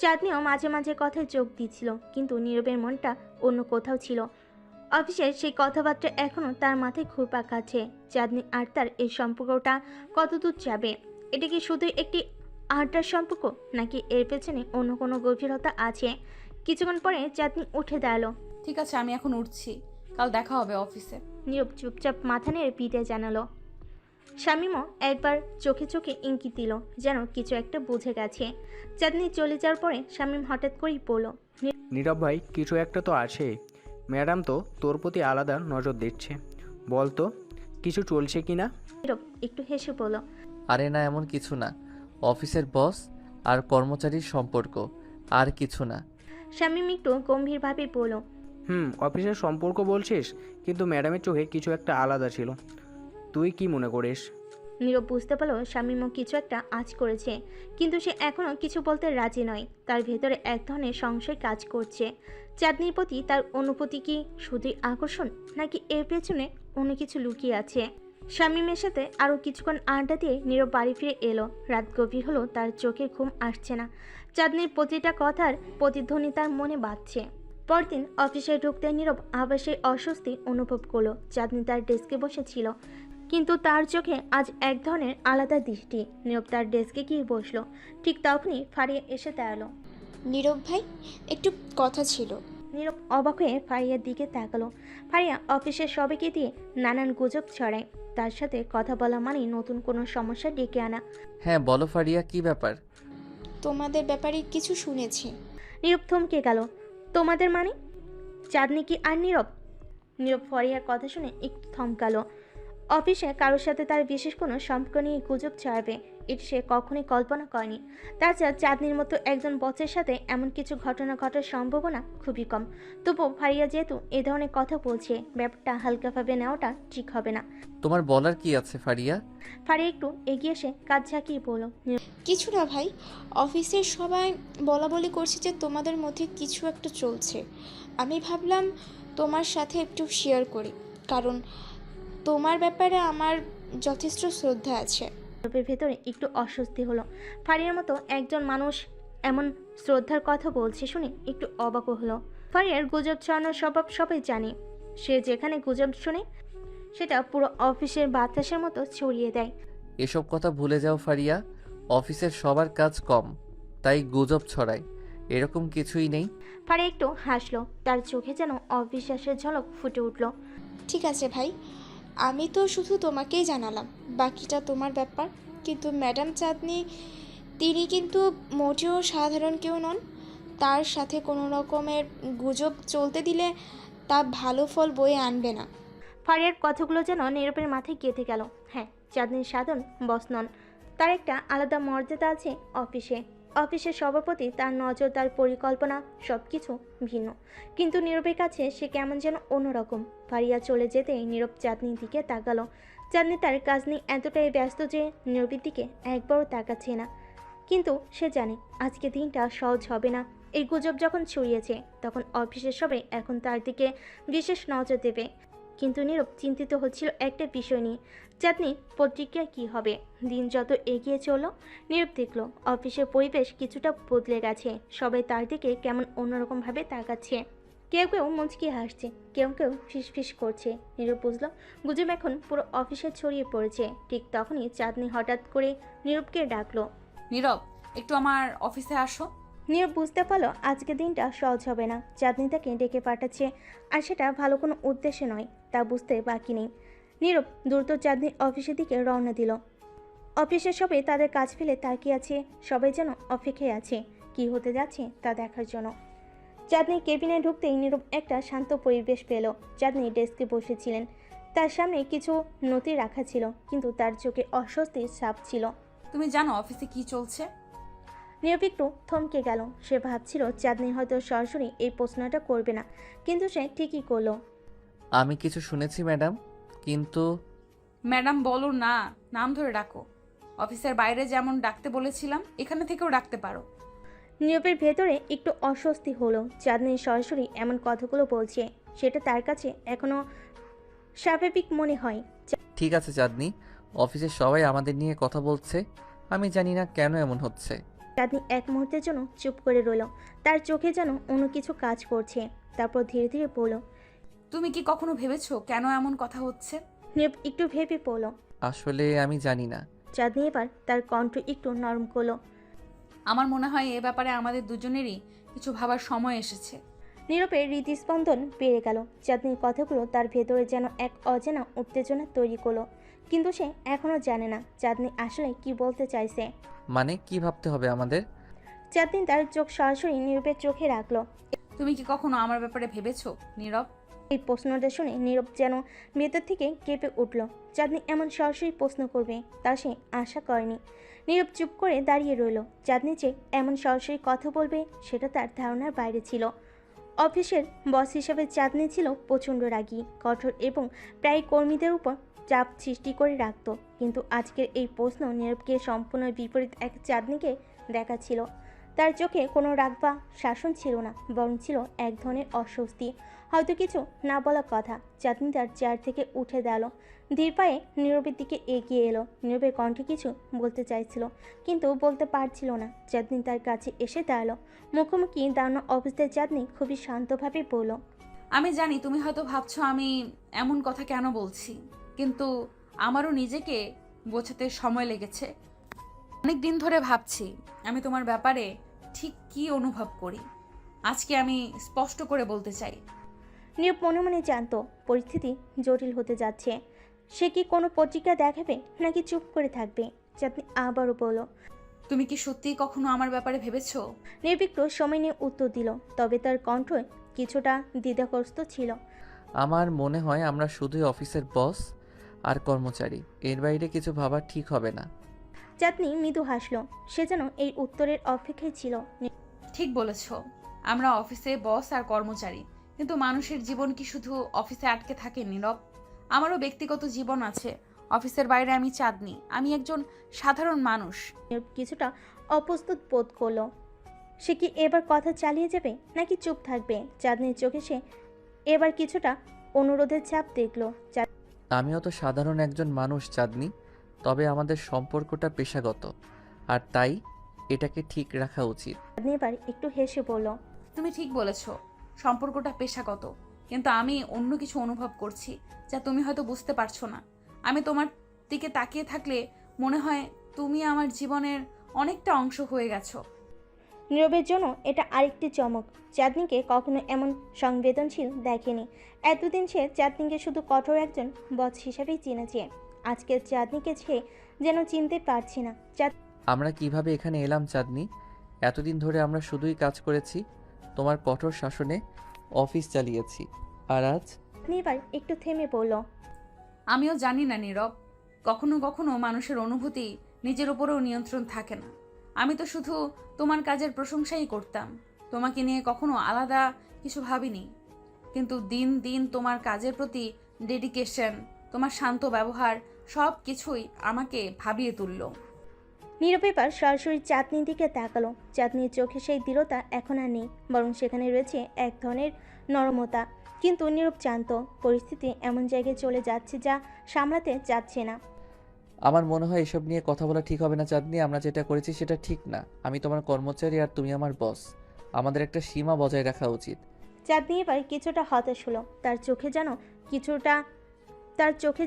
S2: চাঁদনিও মাঝে মাঝে কথায় যোগ দিচ্ছিল, কিন্তু নীরবের মনটা অন্য কোথাও ছিল। অফিসের সেই কথাবার্তা এখনও তার মাথায় ঘুরপাক খাচ্ছে। চাঁদনি আর তার এই সম্পর্কটা কতদূর যাবে? এটা কি শুধুই একটি আড্ডার সম্পর্ক, নাকি এর পেছনে অন্য কোনো গভীরতা আছে? কিছুক্ষণ পরে চাঁদনি উঠে দাঁড়ালো।
S1: ঠিক আছে, আমি এখন উঠছি, কাল দেখা হবে অফিসে।
S2: নীরব চুপচাপ মাথা নেড়ে বিদায় জানালো। শামীমও একবার চোখে চোখে ইঙ্গিত দিল, যেন কিছু একটা বুঝে গেছে। চাঁদনি চলে যাওয়ার পরে শামীম হঠাৎ করেই বলল,
S5: নীরব ভাই, কিছু একটা তো আছে। ম্যাডাম তো তোর প্রতি আলাদা নজর দিচ্ছে। বল তো, কিছু চলছে কি না?
S2: নীরব একটু হেসে বলল,
S3: আরে না, এমন কিছু না। অফিসের বস আর কর্মচারীর সম্পর্ক, আর কিছু না।
S2: শামীম একটু গম্ভীরভাবে বলল,
S5: অফিসের সম্পর্ক বলছিস, কিন্তু ম্যাডামের চোখে কিছু একটা আলাদা ছিল। তুই কি মনে করিস?
S2: নীরব বুঝতে পারল শামীমও কিছু একটা আঁচ করেছে, কিন্তু সে এখনও কিছু বলতে রাজি নয়। তার ভেতরে এক ধরনের সংশয় কাজ করছে। চাঁদনির প্রতি তার অনুভূতি কি শুধুই আকর্ষণ, নাকি এর পেছনে অন্য কিছু লুকিয়ে আছে? শামীমের সাথে আরও কিছুক্ষণ আড্ডা দিয়ে নীরব বাড়ি ফিরে এলো। রাত গভীর হলো, তার চোখে ঘুম আসছে না। চাঁদনির প্রতিটা কথার প্রতিধ্বনি তার মনে বাজছে। পরদিন অফিসে ঢুকতে নীরব আবার সেই অস্বস্তি অনুভব করলো। চাঁদনি তার ডেস্কে বসেছিল, কিন্তু তার চোখে আজ এক ধরনের আলাদা দৃষ্টি। নীরব তার ডেস্কে গিয়ে বসলো। ঠিক তখনই ফারিয়া এসে দাঁড়ালো।
S6: নীরব ভাই, একটু কথা ছিল।
S2: নীরব অবাক হয়ে ফারিয়ার দিকে তাকালো। ফারিয়া অফিসের সবাইকে দিয়ে নানান গুজব ছড়ায়। তার সাথে কথা বলা মানেই নতুন কোনো সমস্যা ডেকে আনা।
S3: হ্যাঁ বলো ফারিয়া, কি ব্যাপার?
S6: তোমাদের ব্যাপারে কিছু শুনেছি।
S2: নীরব থমকে গেল। তোমাদের মানে? চাঁদনি কি আর নীরব? নীরব ফারিয়ার কথা শুনে একটু থমকালো। অফিসে কারোর সাথে তার বিশেষ কোনো সম্পর্ক নিয়ে গুজব ছড়াবে, এটা সে কখনোই কল্পনা করেনি। তাছাড়া চাঁদনির মতো একজন বসের সাথে এমন কিছু ঘটনা ঘটার সম্ভাবনা খুবই কম। তবুও ফারিয়া যেহেতু এ ধরনের কথা বলছে, ব্যাপারটা হালকাভাবে নেওয়াটা ঠিক হবে না।
S3: তোমার বলার কি আছে ফারিয়া?
S2: ফারিয়া একটু এগিয়ে এসে কাজ ঝাঁকিয়ে বলল,
S6: কিছু না ভাই, অফিসের সবাই বলা বলি করছে যে তোমাদের মধ্যে কিছু একটা চলছে। আমি ভাবলাম তোমার সাথে একটু শেয়ার করি, কারণ তোমার ব্যাপারে আমার যথেষ্ট শ্রদ্ধা আছে।
S2: নীরবের ভেতরে একটু অস্বস্তি হলো। ফারিয়ার মতো একজন মানুষ এমন শ্রদ্ধার কথা বলছে শুনে একটু অবাক হলো। ফারিয়ার গুজব ছড়ানোর স্বভাব সবাই জানে। সে যেখানে গুজব শোনে সেটা পুরো অফিসের বাতাসের মতো ছড়িয়ে দেয়।
S3: এসব কথা ভুলে যাও ফারিয়া। অফিসের সবার কাজ কম, তাই গুজব ছড়ায়, এরকম কিছুই নেই।
S2: ফারিয়া একটু হাসলো, তার চোখে যেন অবিশ্বাসের ঝলক ফুটে উঠল।
S6: ঠিক আছে ভাই, আমি তো শুধু তোমাকেই জানালাম, বাকিটা তোমার ব্যাপার। কিন্তু ম্যাডাম চাঁদনি, তিনি কিন্তু মোটেও সাধারণ কেউ নন। তার সাথে কোনো রকমের গুজব চলতে দিলে তা ভালো ফল বয়ে আনবে না।
S2: ফারিয়ার কথাগুলো যেন নীরবের মাথায় গেঁথে গেল। হ্যাঁ, চাঁদনির সাধারণ বস নন, তার একটা আলাদা মর্যাদা আছে অফিসে। অফিসের সভাপতি, তার নজর, তার পরিকল্পনা সব কিছু ভিন্ন। কিন্তু নীরবের কাছে সে কেমন যেন অন্যরকম। ফারিয়া চলে যেতেই নীরব চাঁদনির দিকে তাকালো। চাঁদনি তার কাজ নিয়ে এতটাই ব্যস্ত যে নীরবের দিকে একবারও তাকাচ্ছে না। কিন্তু সে জানে আজকে দিনটা সহজ হবে না। এই গুজব যখন ছড়িয়েছে তখন অফিসের সবাই এখন তার দিকে বিশেষ নজর দেবে। কিন্তু নীরব চিন্তিত হচ্ছিল একটা বিষয় নিয়ে, চাঁদনির প্রতিক্রিয়া কী হবে। দিন যত এগিয়ে চলল, নীরব দেখল অফিসের পরিবেশ কিছুটা বদলে গেছে। সবাই তার দিকে কেমন অন্যরকমভাবে তাকাচ্ছে। কেউ কেউ মুচকি হাসছে, কেউ কেউ ফিসফিস করছে। নীরব বুঝল গুজব এখন পুরো অফিসে ছড়িয়ে পড়েছে। ঠিক তখনই চাঁদনি হঠাৎ করে নীরবকে ডাকলো।
S1: নীরব, একটু আমার অফিসে আসো।
S2: নীরব বুঝতে পারলো আজকে দিনটা সহজ হবে না। চাঁদনি তাকে ডেকে পাঠাচ্ছে, আর সেটা ভালো কোনো উদ্দেশ্যে নয়, তা বুঝতে বাকি নেই। নীরব দ্রুত চাঁদনির অফিসের দিকে রওনা দিল। অফিসের সবাই তাদের কাজ ফেলে তাকিয়ে আছে, সবাই যেন অপেক্ষায় আছে কি হতে যাচ্ছে তা দেখার জন্য। চাঁদনি কেবিনে ঢুকতেই নীরব একটা শান্ত পরিবেশ পেল। চাঁদনি ডেস্কে বসেছিলেন, তার সামনে কিছু নথি রাখা ছিল, কিন্তু তার চোখে অস্বস্তির ছাপ ছিল।
S1: তুমি জানো অফিসে কি চলছে?
S2: নীরব একটু থমকে গেল। সে ভাবছিল চাঁদনি হয়তো সরাসরি এই প্রশ্নটা করবে না, কিন্তু সে ঠিকই করলো।
S3: আমি কিছু শুনেছি ম্যাডাম, কিন্তু
S1: ম্যাডাম বলো না, নাম ধরে ডাকো। অফিসের বাইরে যেমন ডাকতে বলেছিলাম, এখানে থেকেও ডাকতে পারো।
S2: নীরবের ভেতরে একটু অস্বস্তি হলো। চাঁদনি সরাসরি এমন কথাগুলো বলছে, সেটা তার কাছে এখনো স্বাভাবিক মনে হয়।
S3: ঠিক আছে চাঁদনি, অফিসের সবাই আমাদের নিয়ে কথা বলছে, আমি জানি না কেন এমন হচ্ছে।
S2: চাঁদনি এক মুহূর্তের জন্য চুপ করে রইল, তার চোখে যেন অন্য কিছু কাজ করছে। তারপর ধীরে ধীরে বলল,
S1: তুমি কি কখনো ভেবেছো কেন এমন কথা হচ্ছে?
S2: নীরব একটু ভেবে পড়ল।
S3: আসলে আমি জানি না।
S2: চাঁদনি এবার তার কণ্ঠ একটু নরম করলো।
S1: আমার মনে হয় এ ব্যাপারে আমাদের দুজনেরই কিছু ভাবার সময় এসেছে।
S2: নীরবের হৃদস্পন্দন বেড়ে গেল। চাঁদনির কথাগুলো তার ভেতরে যেন এক অজানা উত্তেজনা তৈরি করলো, কিন্তু সে এখনও জানে না চাঁদনি আসলে কি বলতে চাইছে।
S3: মানে কি ভাবতে হবে আমাদের?
S2: চাঁদনি তার চোখ সরাসরি নীরবের চোখে রাখলো।
S1: তুমি কি কখনো আমার ব্যাপারে ভেবেছো নীরব?
S2: এই প্রশ্নটা শুনে নীরব যেন ভেতর থেকে কেঁপে উঠল। চাঁদনি এমন সরাসরি প্রশ্ন করবে তা সে আশা করেনি। নীরব চুপ করে দাঁড়িয়ে রইল। চাঁদনি যে এমন সরাসরি কথা বলবে সেটা তার ধারণার বাইরে ছিল। অফিসের বস হিসেবে চাঁদনি ছিল প্রচণ্ড রাগী, কঠোর এবং প্রায় কর্মীদের উপর চাপ সৃষ্টি করে রাখত। কিন্তু আজকের এই প্রশ্ন নীরবকে সম্পূর্ণ বিপরীত এক চাঁদনিকে দেখাচ্ছিল। তার চোখে কোনো রাগ বা শাসন ছিল না, বরং ছিল এক ধরনের অস্বস্তি, হয়তো কিছু না বলা কথা। চাঁদনি তার চেয়ার থেকে উঠে দাঁড়ালো, ধীর পায়ে নীরবের দিকে এগিয়ে এলো। নীরবের কণ্ঠে কিছু বলতে চাইছিল, কিন্তু বলতে পারছিল না। চাঁদনি তার কাছে এসে দাঁড়ালো। মুখোমুখি দাঁড়ানো অবস্থায় চাঁদনি খুবই শান্তভাবে বলল,
S1: আমি জানি তুমি হয়তো ভাবছো আমি এমন কথা কেন বলছি, কিন্তু আমারও নিজেকে বোঝাতে সময় লেগেছে। অনেক দিন ধরে ভাবছি আমি তোমার ব্যাপারে ঠিক কী অনুভব করি। আজকে আমি স্পষ্ট করে বলতে চাই।
S2: নীরব মনে মনে জানতো পরিস্থিতি জটিল হতে যাচ্ছে। সে কি কোনো প্রতিক্রিয়া দেখাবে নাকি চুপ করে থাকবে? চাঁদনি আবারও বলল,
S1: তুমি কি সত্যিই কখনো আমার ব্যাপারে ভেবেছো?
S2: নির্বিঘ্ন সময় নিয়ে উত্তর দিল, তবে তার কণ্ঠ কিছুটা দ্বিধাগ্রস্ত ছিল।
S3: আমার মনে হয় আমরা শুধুই অফিসের বস আর কর্মচারী, এর বাইরে কিছু ভাবা ঠিক হবে না।
S2: চাঁদনি মৃদু হাসলো। সে যেন এই উত্তরের অপেক্ষায় ছিল।
S1: ঠিক বলেছ, আমরা অফিসে বস আর কর্মচারী, কিন্তু মানুষের জীবন কি শুধু অফিসে আটকে থাকে নীরব? আমারও ব্যক্তিগত জীবন আছে। অফিসের বাইরে আমি চাঁদনি, আমি একজন সাধারণ মানুষ।
S2: নীরব কিছুটা অপ্রস্তুত বোধ করলো। সে কি এবার কথা চালিয়ে যাবে নাকি চুপ থাকবে? চাঁদনির চোখে সে এবার কিছুটা অনুরোধের ছাপ দেখলো।
S3: আমিও তো সাধারণ একজন মানুষ চাঁদনি, তবে আমাদের সম্পর্কটা পেশাগত, আর তাই এটাকে ঠিক রাখা উচিত।
S2: চাঁদনি এবার একটু হেসে বলল,
S1: তুমি ঠিক বলেছ, সম্পর্কটা পেশাগত, কিন্তু আমি অন্য কিছু অনুভব করছি যা তুমি হয়তো বুঝতে পারছো না। আমি তোমার দিকে তাকিয়ে থাকলে মনে হয় তুমি আমার জীবনের অনেকটা অংশ হয়ে গেছো।
S2: নীরবের জন্য এটা আরেকটি চমক। চাঁদনিকে কখনো এমন সংবেদনশীল দেখেনি। এতদিন সে চাঁদনিকে শুধু কঠোর একজন বস হিসাবেই চিনেছে। আজকে চাঁদনিকে সে যেন চিনতে পারছে না।
S3: আমরা কিভাবে এখানে এলাম চাঁদনি? এতদিন ধরে আমরা শুধুই কাজ করেছি, তোমার কঠোর শাসনে অফিস চালিয়েছি, আর আজ
S2: চাঁদনি এবার একটু থেমে পড়ল।
S1: আমিও জানি না নীরব, কখনো কখনো মানুষের অনুভূতি নিজের উপরেও নিয়ন্ত্রণ থাকে না। আমি তো শুধু তোমার কাজের প্রশংসাই করতাম, তোমাকে নিয়ে কখনো আলাদা কিছু ভাবিনি। কিন্তু দিন দিন তোমার কাজের প্রতি ডেডিকেশন, তোমার শান্ত ব্যবহার সব কিছুই আমাকে ভাবিয়ে তুললো।
S2: নীরব এবার সরাসরি চাঁদনির দিকে তাকালো। চাঁদনির চোখে সেই দৃঢ়তা এখন আর নেই, বরং সেখানে রয়েছে এক ধরনের নরমতা। কিন্তু নীরব জানত পরিস্থিতি এমন জায়গায় চলে যাচ্ছে যা সামলাতে যাচ্ছে না।
S3: আমার মনে হয় এসব নিয়ে কথা বলা ঠিক হবে না চাঁদনি। আমরা যেটা করেছি সেটা ঠিক না। আমি তোমার কর্মচারী আর তুমি আমার বস, আমাদের একটা সীমা বজায় রাখা উচিত।
S2: চাঁদনি এবার কিছুটা হতাশ হলো। তার চোখে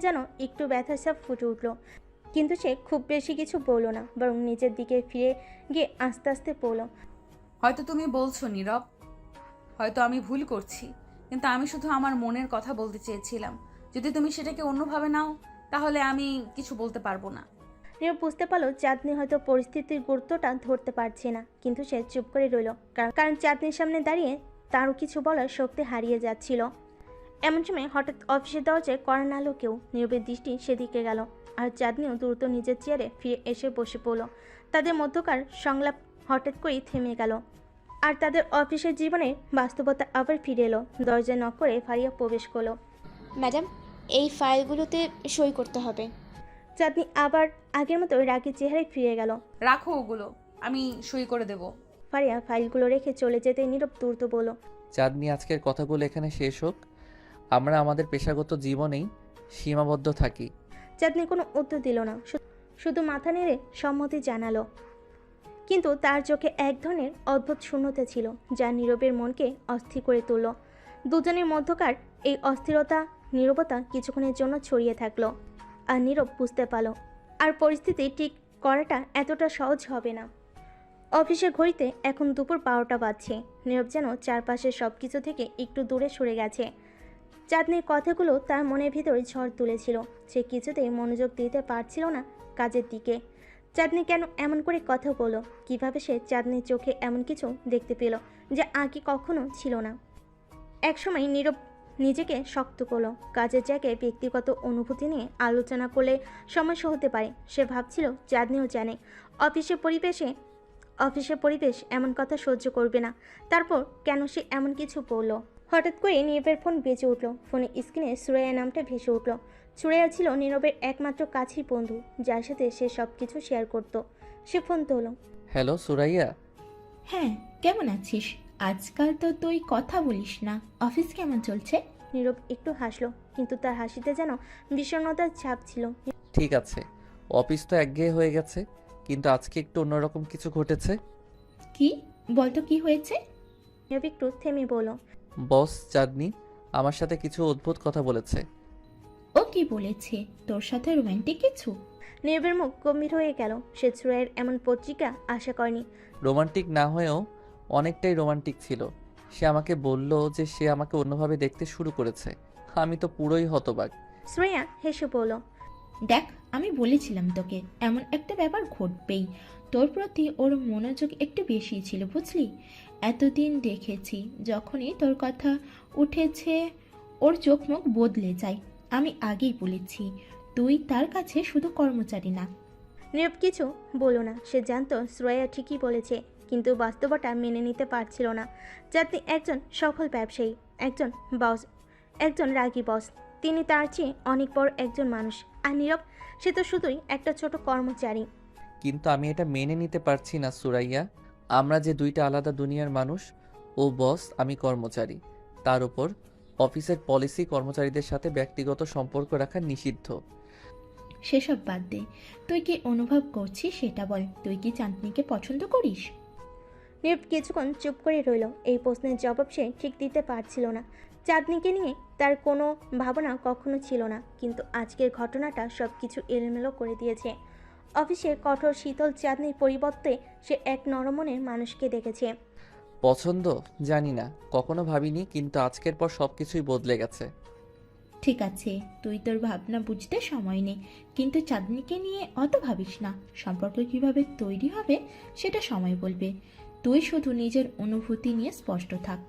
S2: যেন একটু ব্যথার ছাপ ফুটে উঠল। কিন্তু সে খুব বেশি কিছু বলল না, বরং নিজের দিকে ফিরে গিয়ে আস্তে আস্তে পড়ল।
S1: হয়তো তুমি বলছো নীরব, হয়তো আমি ভুল করছি, কিন্তু আমি শুধু আমার মনের কথা বলতে চেয়েছিলাম। যদি তুমি সেটাকে অন্যভাবে নাও তাহলে আমি কিছু বলতে পারবো না।
S2: নীরব বুঝতে পারলো চাঁদনি হয়তো পরিস্থিতির গুরুত্বটা ধরতে পারছে না, কিন্তু সে চুপ করে রইল। কারণ চাঁদনির সামনে দাঁড়িয়ে তারও কিছু বলার শক্তি হারিয়ে যাচ্ছিল। এমন সময় হঠাৎ অফিসের দরজায় কড়া নাড়ল কেউ। নীরবের দৃষ্টি সেদিকে গেল, আর চাঁদনিও দ্রুত নিজের চেয়ারে ফিরে এসে বসে পড়ল। তাদের মধ্যকার সংলাপ হঠাৎ করেই থেমে গেল, আর তাদের অফিসের জীবনের বাস্তবতা আবার ফিরে এলো। দরজায় নক করে ফারিয়া প্রবেশ করলো।
S6: ম্যাডাম, এই ফাইলগুলোতে সই করতে হবে।
S2: চাঁদনি আবার আগের মতো রাগী চেহারায় ফিরে গেল।
S1: রাখো ওগুলো, আমি সই করে দেব।
S2: ফারিয়া ফাইলগুলো রেখে চলে যেতে নীরব দ্রুত বলল,
S3: চাঁদনি, আজকের কথাগুলো এখানে শেষ হোক। আমরা আমাদের পেশাগত জীবনেই সীমাবদ্ধ থাকি।
S2: চাঁদনি কোনো উত্তর দিল না, শুধু মাথা নেড়ে সম্মতি জানালো। কিন্তু তার চোখে এক ধরনের অদ্ভুত শূন্যতা ছিল, যা নীরবের মনকে অস্থির করে তুলল। দুজনের মধ্যকার এই অস্থিরতা, নীরবতা কিছুক্ষণের জন্য ছড়িয়ে থাকলো। আর নীরব বুঝতে পারল আর পরিস্থিতি ঠিক করাটা এতটা সহজ হবে না। অফিসের ঘড়িতে এখন দুপুর 12টা বাজছে। নীরব যেন চারপাশের সব কিছু থেকে একটু দূরে সরে গেছে। চাঁদনির কথাগুলো তার মনের ভিতরে ঝড় তুলেছিল। সে কিছুতেই মনোযোগ দিতে পারছিল না কাজের দিকে। চাঁদনি কেন এমন করে কথা বলল? কিভাবে সে চাঁদনির চোখে এমন কিছু দেখতে পেল যা আগে কখনো ছিল না? একসময় নীরব নিজেকে শক্ত করলো। কাজের জায়গায় ব্যক্তিগত অনুভূতি নিয়ে আলোচনা করলে সমস্যা হতে পারে। সে ভাবছিল চাঁদনিও জানে অফিসের পরিবেশ এমন কথা সহ্য করবে না। তারপর কেন সে এমন কিছু বলল? হঠাৎ করে নীরবের ফোন বেজে উঠল। ফোনের স্ক্রিনে সুরাইয়া নামটা ভেসে উঠল। সুরাইয়া ছিল নীরবের একমাত্র কাছের বন্ধু, যার সাথে সে সব কিছু শেয়ার করত। সে ফোন তোলো।
S3: হ্যালো সুরাইয়া।
S7: হ্যাঁ, কেমন আছিস? আজকাল তো তুই কথা বলিস না। অফিস কেমন চলছে?
S2: নীরব একটু হাসলো, কিন্তু তার হাসিতে যেন বিষণ্ণতার ছাপ ছিল।
S3: ঠিক আছে, অফিস তো একঘেয়ে হয়ে গেছে, কিন্তু আজকে একটু অন্যরকম কিছু ঘটেছে।
S7: কি বলতো, কি হয়েছে?
S2: নীরব একটু থেমে বলল,
S3: বস চাঁদনি আমার সাথে কিছু অদ্ভুত কথা বলেছে।
S7: ও কি বলেছে? তোর সাথে রোমান্টিক কিছু?
S2: নীরবের মুখ গম্ভীর হয়ে গেল। সে সুরাইয়ের এমন পত্রিকা আশা করেনি।
S3: রোমান্টিক না হয়েও অনেকটাই রোমান্টিক ছিল। সে আমাকে বলল যে সে আমাকে অন্যভাবে দেখতে শুরু করেছে। আমি তো পুরোই হতবাক।
S2: সুরাইয়া হেসে বলল,
S7: দেখ, আমি বলেছিলাম তোকে এমন একটা ব্যাপার ঘটবেই। তোর প্রতি ওর মনোযোগ একটু বেশি ছিল, বুঝলি? এতদিন দেখেছি যখনই তোর কথা উঠেছে ওর চোখ মুখ বদলে যায়। আমি আগেই বলেছি তুই তার কাছে শুধু কর্মচারী না।
S2: নীরব কিছু বলল না। সে জানতো শ্রেয়া ঠিকই বলেছে, কিন্তু বাস্তবতা মেনে নিতে পারছিল না। চাঁদনি একজন সফল ব্যবসায়ী, একজন বস, একজন রাগী বস। তিনি তার চেয়ে অনেক বড় একজন মানুষ। আর নীরব, সে তো শুধুই একটা ছোট কর্মচারী।
S3: কিন্তু আমি এটা মেনে নিতে পারছি না সুরাইয়া। আমরা যে দুইটা আলাদা দুনিয়ার মানুষ। ও বস, আমি কর্মচারী। তার উপর অফিসের পলিসি কর্মচারীদের সাথে ব্যক্তিগত সম্পর্ক রাখা নিষিদ্ধ।
S7: সেসব বাদ দে, তুই কি অনুভব করছিস সেটা বল। তুই কি চাঁদনিকে পছন্দ করিস?
S2: নীরব কিছুক্ষণ চুপ করে রইল। এই প্রশ্নের জবাব সে ঠিক দিতে পারছিল না। চাঁদনিকে নিয়ে তার কোনো ভাবনা কখনো ছিল না, কিন্তু আজকের ঘটনাটা সব কিছু এলোমেলো করে দিয়েছে। অফিসের কঠোর শীতল চাঁদনির পরিবর্তে সে এক নরমনের মানুষকে দেখেছে।
S3: পছন্দ জানি না, কখনো ভাবিনি, কিন্তু আজকের পর সবকিছুই বদলে গেছে।
S7: ঠিক আছে, তুই তোর ভাবনা বুঝতে সময় নেই, কিন্তু চাঁদনিকে নিয়ে অত ভাবিস না। সম্পর্ক কিভাবে তৈরি হবে সেটা সময় বলবে। তুই শুধু নিজের অনুভূতি নিয়ে স্পষ্ট থাক।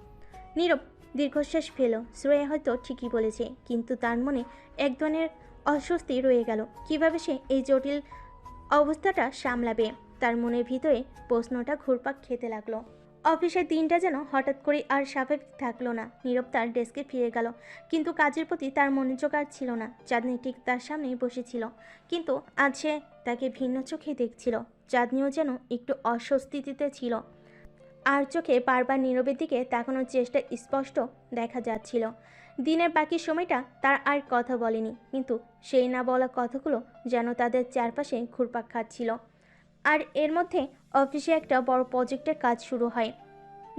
S2: নীরব দীর্ঘশ্বাস ফেল। শ্রেয়া হয়তো ঠিকই বলেছে, কিন্তু তার মনে এক ধরনের অস্বস্তি রয়ে গেল। কিভাবে সে এই জটিল অবস্থাটা সামলাবে? তার মনের ভিতরে প্রশ্নটা ঘুরপাক খেতে লাগলো। অফিসের দিনটা যেন হঠাৎ করে আর স্বাভাবিক থাকলো না। নীরব তার ডেস্কে ফিরে গেল, কিন্তু কাজের প্রতি তার মনোযোগ আর ছিল না। চাঁদনি ঠিক তার সামনেই বসেছিল, কিন্তু আজ সে তাকে ভিন্ন চোখে দেখছিল। চাঁদনিও যেন একটু অস্বস্তিতে ছিল, আর চোখে বারবার নীরবের দিকে তাকানোর চেষ্টা স্পষ্ট দেখা যাচ্ছিল। দিনের বাকি সময়টা তার আর কথা বলেনি, কিন্তু সেই না বলা কথাগুলো যেন তাদের চারপাশে ঘুরপাক খাচ্ছিল। আর এর মধ্যে অফিসে একটা বড় প্রজেক্টের কাজ শুরু হয়,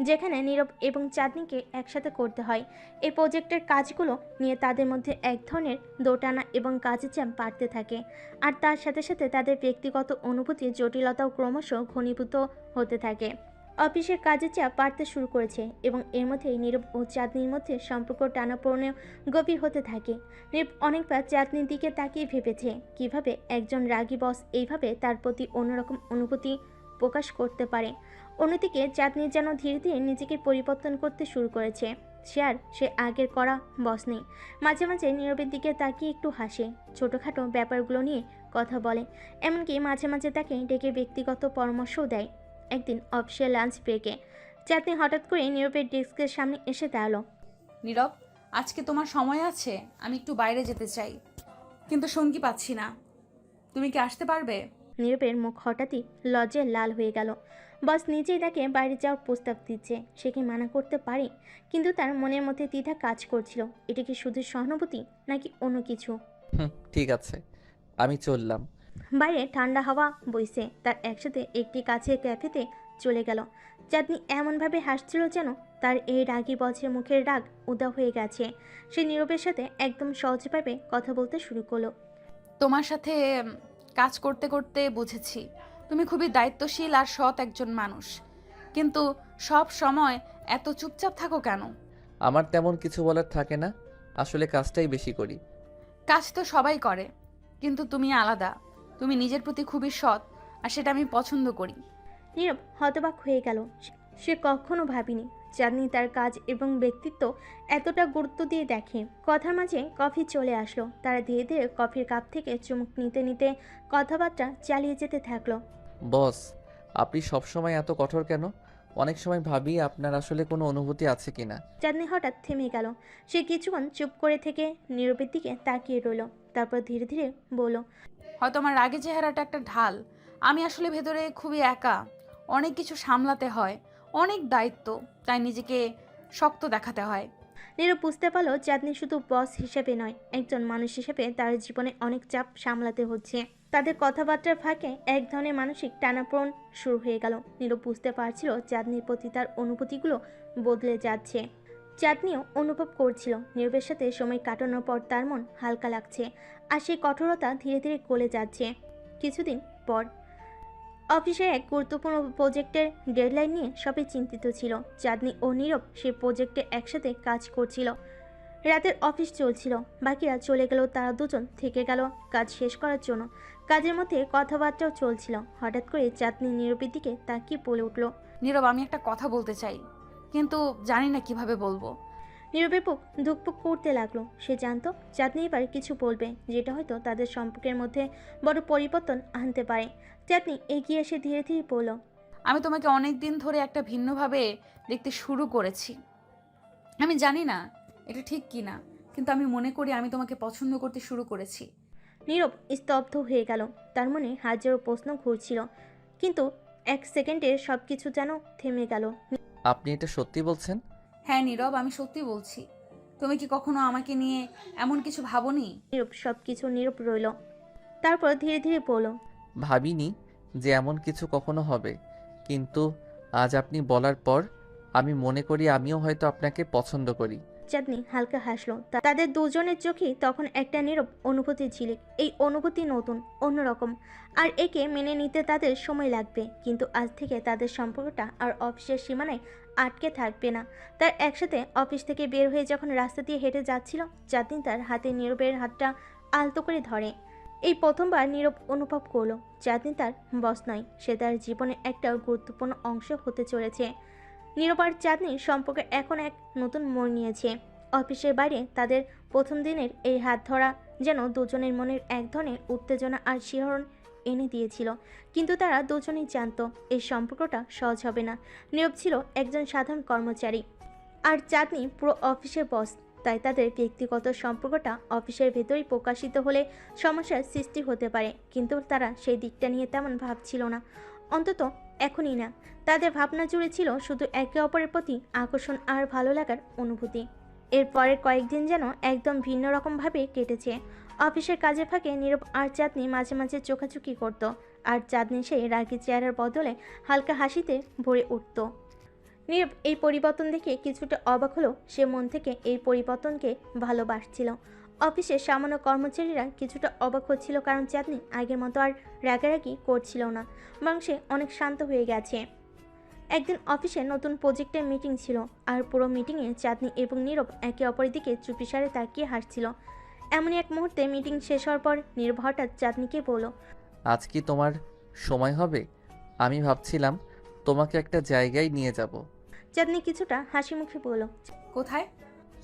S2: যেখানে নীরব এবং চাঁদনিকে একসাথে করতে হয়। এই প্রজেক্টের কাজগুলো নিয়ে তাদের মধ্যে এক ধরনের দোটানা এবং কাজের চাপ বাড়তে থাকে। আর তার সাথে সাথে তাদের ব্যক্তিগত অনুভূতির জটিলতাও ক্রমশ ঘনীভূত হতে থাকে। অফিসের কাজের চাপ বাড়তে শুরু করেছে, এবং এর মধ্যেই নীরব ও চাঁদনির মধ্যে সম্পর্ক টানাপোড়েনে গভীর হতে থাকে। নীরব অনেকবার চাঁদনির দিকে তাকিয়ে ভেবেছে, কিভাবে একজন রাগী বস এইভাবে তার প্রতি অন্যরকম অনুভূতি প্রকাশ করতে পারে। অন্যদিকে চাঁদনি যেন ধীরে ধীরে নিজেকে পরিবর্তন করতে শুরু করেছে। সে আগের করা বস নেই। মাঝে মাঝে নীরবের দিকে তাকিয়ে একটু হাসে, ছোটোখাটো ব্যাপারগুলো নিয়ে কথা বলে, এমনকি মাঝে মাঝে তাকে ডেকে ব্যক্তিগত পরামর্শও দেয়। একদিন অফিসের লাঞ্চ ব্রেকে চাঁদনি হঠাৎ করে নীরবের ডেস্কের সামনে এসে দাঁড়ালো।
S1: নীরব, আজকে তোমার সময় আছে? আমি একটু বাইরে যেতে চাই, কিন্তু সঙ্গী পাচ্ছি না। তুমি কি আসতে পারবে?
S2: নীরবের মুখ হঠাৎই লজ্জায় লাল হয়ে গেল। বস নিজেই তাকে বাইরে যাওয়ার প্রস্তাব দিচ্ছে, সে কি মানা করতে পারে? কিন্তু তার মনের মধ্যে দ্বিধা কাজ করছিল। এটা কি শুধু সহানুভূতি, নাকি অন্য কিছু?
S3: ঠিক আছে, আমি চললাম।
S2: বাইরে ঠান্ডা হাওয়া বইছে। তার একসাথে একটি কাছের ক্যাফেতে চলে গেল। চাঁদনি এমনভাবে হাসছিল যেন তার এই রাগী বছর মুখের রাগ উদা হয়ে গেছে। সে নীরবের সাথে একদম সহজভাবে কথা বলতে শুরু করলো।
S1: তোমার সাথে কাজ করতে করতে বুঝেছি তুমি খুবই দায়িত্বশীল আর সৎ একজন মানুষ, কিন্তু সব সময় এত চুপচাপ থাকো কেন?
S3: আমার তেমন কিছু বলার থাকে না, আসলে কাজটাই বেশি করি।
S1: কাজ তো সবাই করে, কিন্তু তুমি আলাদা। তুমি নিজের প্রতি খুবই সৎ, আর সেটা আমি পছন্দ করি।
S2: নীরব হতবাক হয়ে গেল। সে কখনো ভাবেনি চাঁদনি তার কাজ এবং ব্যক্তিত্ব এতটা গুরুত্ব দিয়ে দেখে। কথার মাঝে কফি চলে আসলো। তারা ধীরে ধীরে কফির কাপ থেকে চুমুক নিতে নিতে কথাবার্তা চালিয়ে যেতে থাকলো।
S3: বস, আপনি সবসময় এত কঠোর কেন? অনেক সময় ভাবি আপনার আসলে কোনো অনুভূতি আছে কিনা।
S2: চাঁদনি হঠাৎ থেমে গেল। সে কিছুক্ষণ চুপ করে থেকে নীরবের দিকে তাকিয়ে রইল, তারপর ধীরে ধীরে বলল,
S1: হয়তো আমার রাগের চেহারাটা একটা ঢাল। আমি আসলে ভেতরে খুবই একা, অনেক কিছু সামলাতে হয়, অনেক দায়িত্ব, তাই নিজেকে শক্ত দেখাতে হয়।
S2: নীরব বুঝতে পারলো চাঁদনি শুধু বস হিসেবে নয়, একজন মানুষ হিসেবে তার জীবনে অনেক চাপ সামলাতে হচ্ছে। তাদের কথাবার্তার ফাঁকে এক ধরনের মানসিক টানাপোড়েন শুরু হয়ে গেল। নীরব বুঝতে পারছিল চাঁদনির প্রতি তার অনুভূতিগুলো বদলে যাচ্ছে। চাঁদনিও অনুভব করছিল নীরবের সাথে সময় কাটানোর পর তার মন হালকা লাগছে, আর সেই কঠোরতা ধীরে ধীরে গলে যাচ্ছে। কিছুদিন পর অফিসের এক গুরুত্বপূর্ণ প্রজেক্টের ডেডলাইন নিয়ে সবাই চিন্তিত ছিল। চাঁদনি ও নীরব সেই প্রজেক্টে একসাথে কাজ করছিল। রাতের অফিস চলছিল, বাকিরা চলে গেল, তারা দুজন থেকে গেল কাজ শেষ করার জন্য। কাজের মধ্যে কথাবার্তাও চলছিল। হঠাৎ করে চাঁদনি নীরবের দিকে তাকিয়ে বলে উঠল,
S1: নীরব, আমি একটা কথা বলতে চাই, কিন্তু জানি না কিভাবে বলবো।
S2: নীরবের বুক ধুকপুক করতে লাগলো। সে জানতো চাঁদনি এবার কিছু বলবে, যেটা হয়তো তাদের সম্পর্কের মধ্যে বড় পরিবর্তন আনতে পারে। চাঁদনি এগিয়ে এসে ধীরে ধীরে বলল,
S1: আমি তোমাকে অনেক দিন ধরে একটা ভিন্নভাবে দেখতে শুরু করেছি। আমি জানি না এটা ঠিক কি না, কিন্তু আমি মনে করি আমি তোমাকে পছন্দ করতে শুরু করেছি।
S2: নীরব স্তব্ধ হয়ে গেল। তার মনে হাজারো প্রশ্ন ঘুরছিল, কিন্তু এক সেকেন্ডে সব কিছু যেন থেমে গেল।
S3: আপনি এটা সত্যি বলছেন?
S1: হ্যাঁ নীরব, আমি সত্যি বলছি। তুমি কি কখনো আমাকে নিয়ে এমন কিছু ভাবোনি?
S2: নীরব সব কিছু নীরব রইল। তারপর ধীরে ধীরে বলল,
S3: ভাবিনি যে এমন কিছু কখনো হবে, কিন্তু আজ আপনি বলার পর আমি মনে করি আমিও হয়তো আপনাকে পছন্দ করি।
S2: চাঁদনি হালকা হাসলো। তাদের দুজনের চোখেই তখন একটা নীরব অনুভূতি ছিল। এই অনুভূতি নতুন, অন্যরকম, আর একে মেনে নিতে তাদের সময় লাগবে। কিন্তু আজ থেকে তাদের সম্পর্কটা আর অফিসের সীমানায় আটকে থাকবে না। তার একসাথে অফিস থেকে বের হয়ে যখন রাস্তা দিয়ে হেঁটে যাচ্ছিল, চাঁদনি তার হাতে নীরবের হাতটা আলতো করে ধরে। এই প্রথমবার নীরব অনুভব করলো চাঁদনি তার বস নয়, সে তার জীবনের একটা গুরুত্বপূর্ণ অংশ হতে চলেছে। নীরব আর চাঁদনির সম্পর্কে এখন এক নতুন মোড় নিয়েছে। অফিসের বাইরে তাদের প্রথম দিনের এই হাত ধরা যেন দুজনের মনের এক ধরনের উত্তেজনা আর শিহরণ এনে দিয়েছিল। কিন্তু তারা দুজনেই জানতো এই সম্পর্কটা সহজ হবে না। নীরব ছিল একজন সাধারণ কর্মচারী, আর চাঁদনি পুরো অফিসের বস। তাই তাদের ব্যক্তিগত সম্পর্কটা অফিসের ভেতরেই প্রকাশিত হলে সমস্যার সৃষ্টি হতে পারে। কিন্তু তারা সেই দিকটা নিয়ে তেমন ভাবছিল না, অন্তত এখনই না। তাদের ভাবনা জুড়ে ছিল শুধু একে অপরের প্রতি আকর্ষণ আর ভালো লাগার অনুভূতি। এর পরের কয়েকদিন যেন একদম ভিন্ন রকমভাবে কেটেছে। অফিসের কাজের ফাঁকে নীরব আর চাঁদনি মাঝে মাঝে চোখাচুকি করত, আর চাঁদনি সেই রাগী চেহারার বদলে হালকা হাসিতে ভরে উঠত। নীরব এই পরিবর্তন দেখে কিছুটা অবাক হলো। সে মন থেকে এই পরিবর্তনকে ভালোবাসছিল। অফিসের সামান্য কর্মচারীরা কিছুটা অবাক হচ্ছিল, কারণ চাঁদনি আগের মতো আর রাগারাগি করছিল না, বরং সে অনেক শান্ত হয়ে গেছে। একদিন অফিসে নতুন প্রজেক্টের মিটিং ছিল, আর পুরো মিটিংয়ে চাঁদনি এবং নীরব একে অপরের দিকে চুপিসারে তাকিয়ে হাসছিল। এমনই এক মুহূর্তে মিটিং শেষ হওয়ার পর নীরব হঠাৎ চাঁদনিকে বলল,
S3: আজ কি তোমার সময় হবে? আমি ভাবছিলাম তোমাকে একটা জায়গায় নিয়ে যাব।
S2: চাঁদনি কিছুটা হাসি মুখে বলল,
S1: কোথায়?